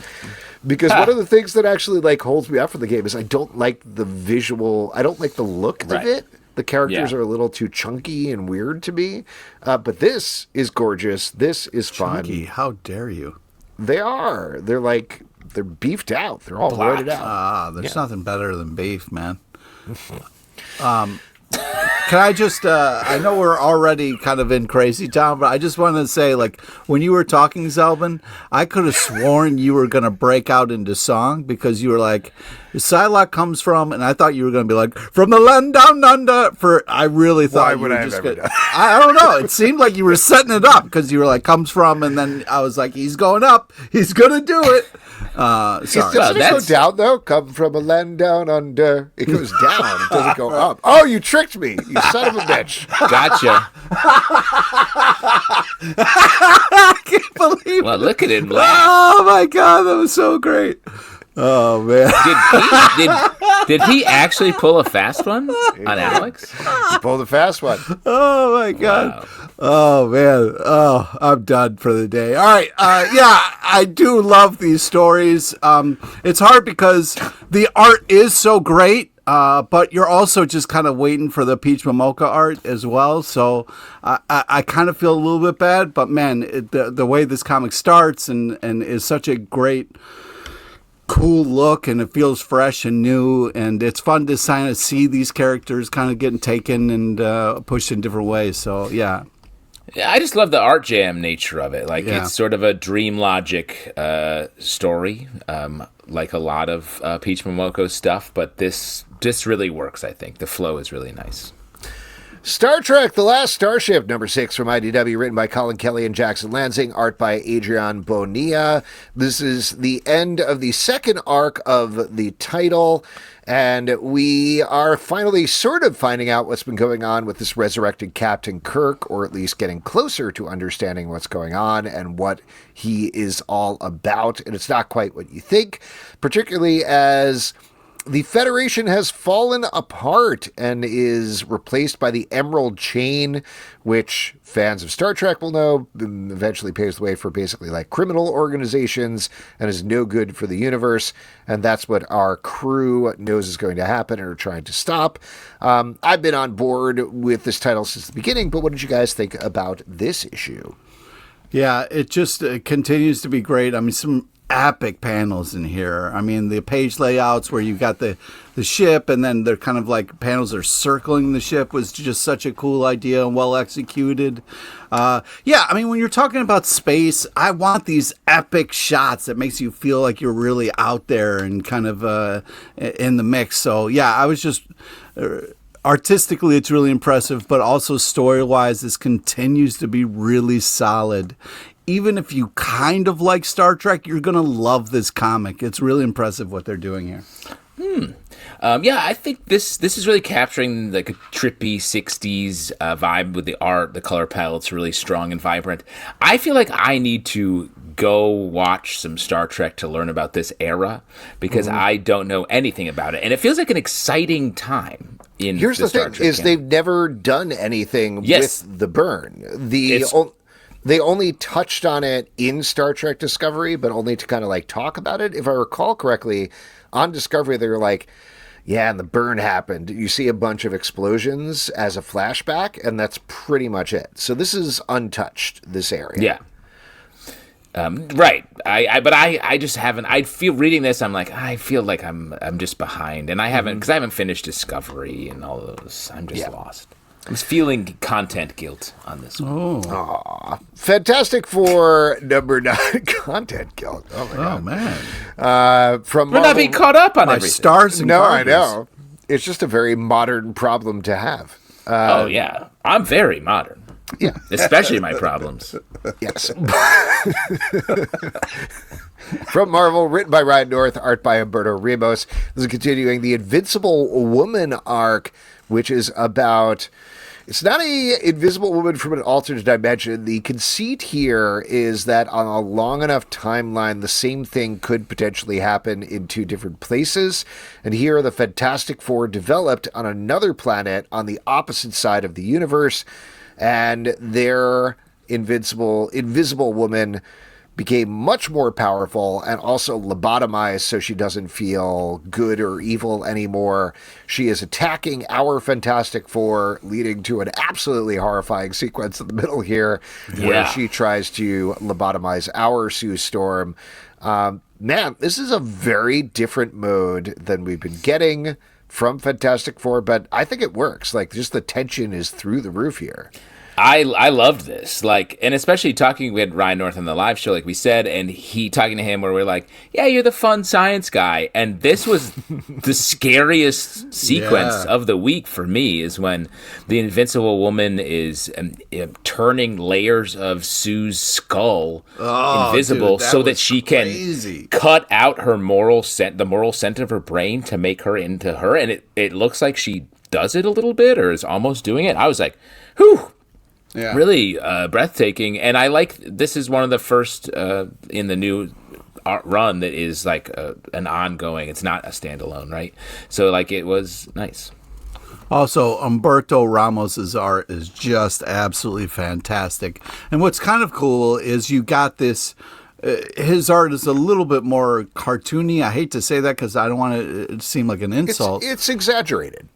Because one of the things that actually like holds me up for the game is I don't like the visual, I don't like the look of it. The characters are a little too chunky and weird to me. But this is gorgeous. This is fun. Chunky, how dare you? They are. They're beefed out. They're all roided out. There's nothing better than beef, man. Can I just, I know we're already kind of in crazy town, but I just wanted to say, like, when you were talking, Zelvin, I could have sworn you were going to break out into song because you were like, Psylocke comes from, and I thought you were going to be like, from the land down under, I really thought you were just going to, I don't know, it seemed like you were setting it up because you were like, comes from, and then I was like, he's going up, he's going to do it. Sorry. Doesn't it go down, though? Come from a land down under. It goes down. It doesn't go up. Oh, you tricked correct me, you son of a bitch. Gotcha. I can't believe Well, it. look at him laugh. Oh my God, that was so great. Oh man. Did he actually pull a fast one on Alex? You pulled a fast one. Oh my God. Wow. Oh man. Oh, I'm done for the day. All right. Yeah, I do love these stories. It's hard because the art is so great. But you're also just kind of waiting for the Peach Momoko art as well. So I kind of feel a little bit bad, but man, the way this comic starts and is such a great, cool look, and it feels fresh and new, and it's fun to kind of see these characters kind of getting taken and pushed in different ways. So yeah. I just love the art jam nature of it. Like, Yeah. it's sort of a dream logic story, like a lot of Peach Momoko stuff, but this really works, I think. The flow is really nice. Star Trek: The Last Starship, number 6 from IDW, written by Colin Kelly and Jackson Lansing, art by Adrian Bonilla. This is the end of the second arc of the title, and we are finally sort of finding out what's been going on with this resurrected Captain Kirk, or at least getting closer to understanding what's going on and what he is all about. And it's not quite what you think, particularly as the Federation has fallen apart and is replaced by the Emerald Chain, which fans of Star Trek will know eventually paves the way for basically like criminal organizations and is no good for the universe. And that's what our crew knows is going to happen and are trying to stop. I've been on board with this title since the beginning, but what did you guys think about this issue? Yeah, it just continues to be great. I mean, some epic panels in here. I mean, the page layouts where you've got the ship and then they're kind of like panels are circling the ship was just such a cool idea and well executed. Yeah, I mean, when you're talking about space, I want these epic shots that makes you feel like you're really out there and kind of in the mix. So yeah, I was just... artistically, it's really impressive, but also story-wise, this continues to be really solid. Even if you kind of like Star Trek, you're going to love this comic. It's really impressive what they're doing here. Yeah, I think this is really capturing like a trippy 60s vibe with the art. The color palette's really strong and vibrant. I feel like I need to go watch some Star Trek to learn about this era because I don't know anything about it. And it feels like an exciting time in Here's the Star thing, Trek is canon. they've never done anything Yes. with the burn. They only touched on it in Star Trek Discovery, but only to kind of like talk about it. If I recall correctly, on Discovery, they were like, yeah, and the burn happened. You see a bunch of explosions as a flashback, and that's pretty much it. So this is untouched, this area. Yeah. Right. I just haven't. I feel reading this. I'm like, I feel like I'm just behind, and I haven't because I haven't finished Discovery and all those. I'm just lost. I'm feeling content guilt on this one. Aw. Fantastic Four number 9 content guilt. Oh my god. Man. From We're not being caught up on My everything. stars and No, I Cardinals. know. It's just a very modern problem to have. Oh yeah, I'm very modern. Yeah. Especially my problems. Yes. From Marvel, written by Ryan North, art by Humberto Ramos. This is continuing the Invincible Woman arc, which is about... It's not a invisible woman from an alternate dimension. The conceit here is that on a long enough timeline, the same thing could potentially happen in two different places. And here the Fantastic Four developed on another planet on the opposite side of the universe. And their invisible woman became much more powerful and also lobotomized so she doesn't feel good or evil anymore. She is attacking our Fantastic Four, leading to an absolutely horrifying sequence in the middle here where she tries to lobotomize our Sue Storm. Man, this is a very different mode than we've been getting from Fantastic Four, but I think it works. Like, just the tension is through the roof here. I loved this, like, and especially talking with Ryan North on the live show, like we said, and he talking to him where we're like, yeah, you're the fun science guy, and this was the scariest sequence of the week for me is when the Invincible Woman is turning layers of Sue's skull invisible, dude, so that she can cut out her the moral center of her brain to make her into her, and it looks like she does it a little bit or is almost doing it. I was like, whew. Yeah. Really breathtaking. And I like, this is one of the first in the new run that is like an ongoing, it's not a standalone, right? So like it was nice. Also, Humberto Ramos's art is just absolutely fantastic. And what's kind of cool is you got this, his art is a little bit more cartoony. I hate to say that because I don't want it to seem like an insult. It's exaggerated.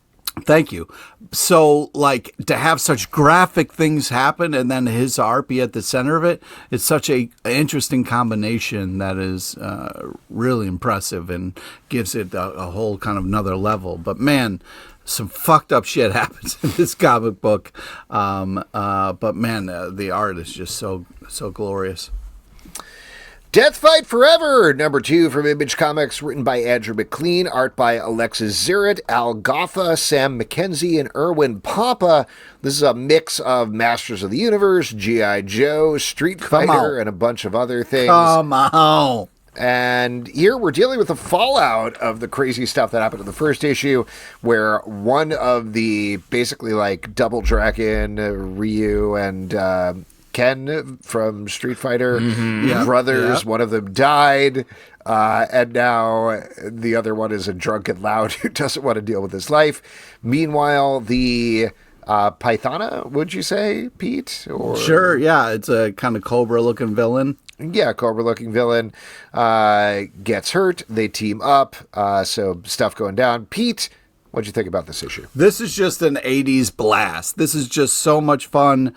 Thank you. So, like, to have such graphic things happen and then his art be at the center of it, it's such a interesting combination that is really impressive and gives it a whole kind of another level. But, man, some fucked up shit happens in this comic book. But, man, the art is just so glorious. Death Fight Forever, number 2 from Image Comics, written by Andrew McLean, art by Alexis Zirrit, Al Goffa, Sam McKenzie, and Erwin Papa. This is a mix of Masters of the Universe, G.I. Joe, Street Fighter, and a bunch of other things. Come on. And here we're dealing with the fallout of the crazy stuff that happened in the first issue, where one of the basically like Double Dragon, Ryu, and Ken from Street Fighter brothers, one of them died, and now the other one is a drunken lout who doesn't want to deal with his life. Meanwhile, the Pythona, would you say, Pete? Or... Sure, yeah, it's a kind of Cobra-looking villain. Yeah, Cobra-looking villain gets hurt. They team up, so stuff going down. Pete, what'd you think about this issue? This is just an 80s blast. This is just so much fun.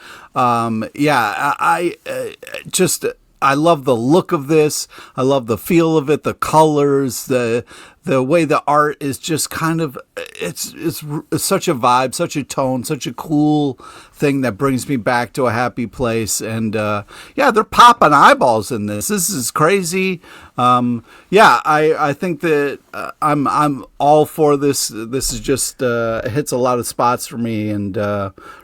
I love the look of this. I love the feel of it, the colors, the way the art is just kind of, it's such a vibe, such a tone, such a cool thing that brings me back to a happy place. And they're popping eyeballs in this. This is crazy. I think that I'm all for this. This is just hits a lot of spots for me and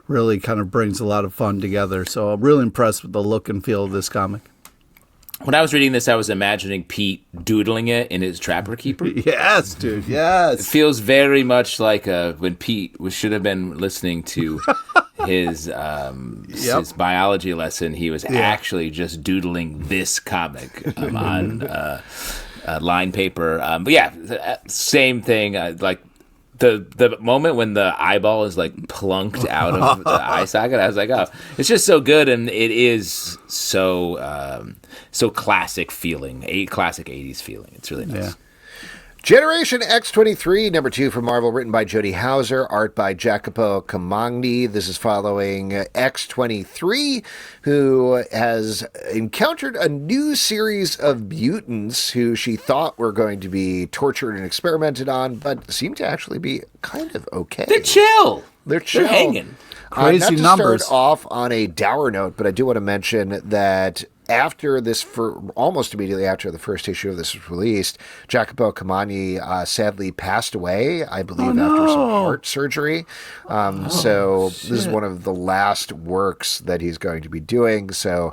really kind of brings a lot of fun together. So I'm really impressed with the look and feel of this comic. When I was reading this, I was imagining Pete doodling it in his Trapper Keeper. Yes, dude, yes. It feels very much like when Pete should have been listening to his biology lesson. He was actually just doodling this comic on line paper. But yeah, same thing. Like the moment when the eyeball is like plunked out of the eye socket, I was like, oh, it's just so good, and it is so classic feeling, a classic 80s feeling. It's really nice. Yeah. Generation X-23, number 2 from Marvel, written by Jody Hauser, art by Jacopo Camagni. This is following X-23, who has encountered a new series of mutants who she thought were going to be tortured and experimented on, but seem to actually be kind of okay. They're chill. They're hanging. Crazy not to numbers. Start off on a dour note, but I do want to mention that after this, almost immediately after the first issue of this was released, Jacopo Camagni sadly passed away, I believe, after some heart surgery. So this is one of the last works that he's going to be doing. So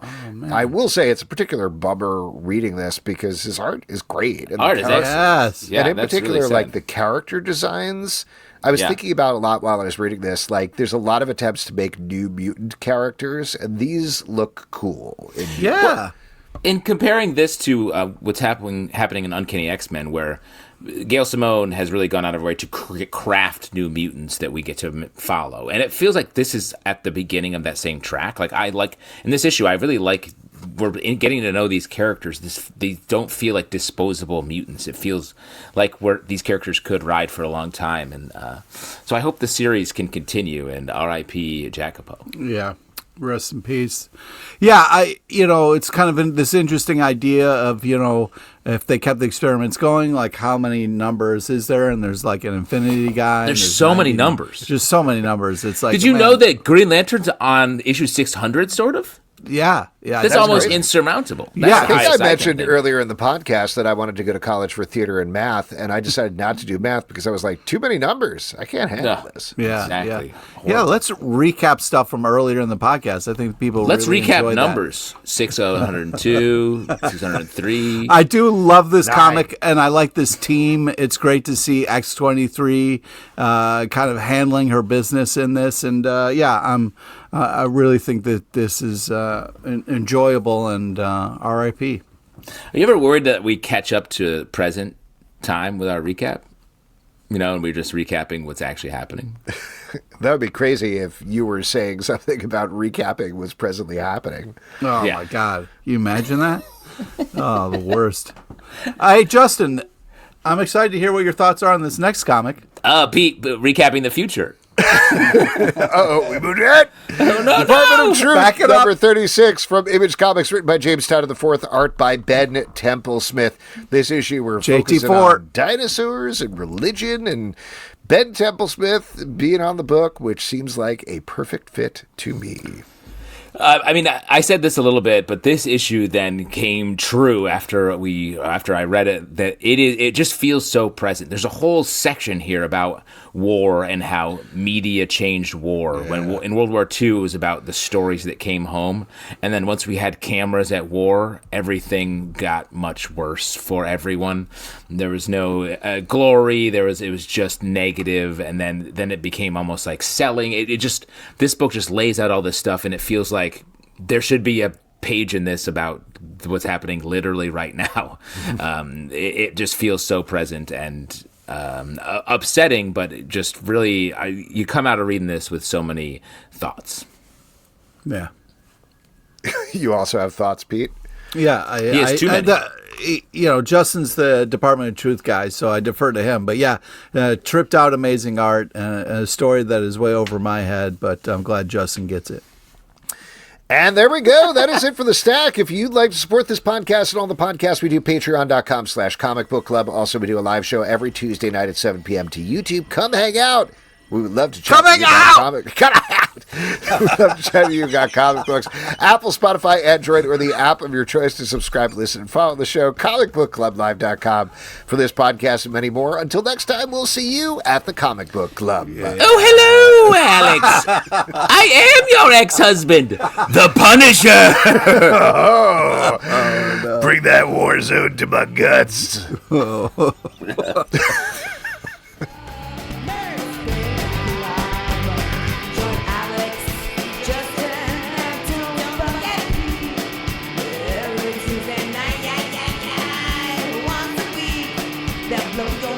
I will say it's a particular bummer reading this because his art is great. And art is excellent. Yes. Yeah, and in that's particular, really like the character designs. I was thinking about a lot while I was reading this. Like, there's a lot of attempts to make new mutant characters, and these look cool. In comparing this to what's happening in Uncanny X-Men, where Gail Simone has really gone out of her way to craft new mutants that we get to follow, and it feels like this is at the beginning of that same track. Like in this issue, I really like. We're getting to know these characters. They don't feel like disposable mutants. It feels like these characters could ride for a long time, and so I hope the series can continue. And R.I.P. Jacopo. Yeah, rest in peace. Yeah, it's kind of this interesting idea of if they kept the experiments going, like how many numbers is there? And there's like an infinity guy. There's so many numbers. Just so many numbers. It's like, did you know that Green Lantern's on issue 600? Sort of. Yeah. That's almost insurmountable. Yeah, I think I mentioned earlier in the podcast that I wanted to go to college for theater and math, and I decided not to do math because I was like, too many numbers. I can't handle this. Yeah, exactly. Yeah, let's recap stuff from earlier in the podcast. I think people Let's really recap enjoy numbers. 602, 603. I do love this comic, and I like this team. It's great to see X-23 kind of handling her business in this, and I really think that this is enjoyable, and R.I.P. Are you ever worried that we catch up to present time with our recap? And we're just recapping what's actually happening. That would be crazy if you were saying something about recapping was presently happening. Oh, my God. You imagine that? Oh, the worst. Hey, Justin, I'm excited to hear what your thoughts are on this next comic. Pete, recapping the future. We moved it. Department of Truth, Back it number up. 36 from Image Comics, written by James Todd IV, art by Ben Templesmith. This issue we're focusing on dinosaurs and religion, and Ben Templesmith being on the book, which seems like a perfect fit to me. I said this a little bit, but this issue then came true after I read it, that it just feels so present. There's a whole section here about war and how media changed war. Yeah. When in World War II, it was about the stories that came home, and then once we had cameras at war, everything got much worse for everyone. There was no glory. It was just negative, and then it became almost like selling. This book just lays out all this stuff, and it feels like there should be a page in this about what's happening literally right now. It just feels so present and upsetting, but it just really, you come out of reading this with so many thoughts. Yeah. You also have thoughts, Pete? Yeah. He has too many. Justin's the Department of Truth guy, so I defer to him. But tripped out amazing art, a story that is way over my head, but I'm glad Justin gets it. And there we go. That is it for the stack. If you'd like to support this podcast and all the podcasts we do, patreon.com/comic book club. Also, we do a live show every Tuesday night at 7 p.m. to YouTube. Come hang out. We would love to chat with you about comic books. Apple, Spotify, Android, or the app of your choice to subscribe, listen, and follow the show. comicbookclublive.com for this podcast and many more. Until next time, we'll see you at the Comic Book Club. Yeah. Oh, hello, Alex. I am your ex-husband, the Punisher. No. Bring that war zone to my guts. Blow your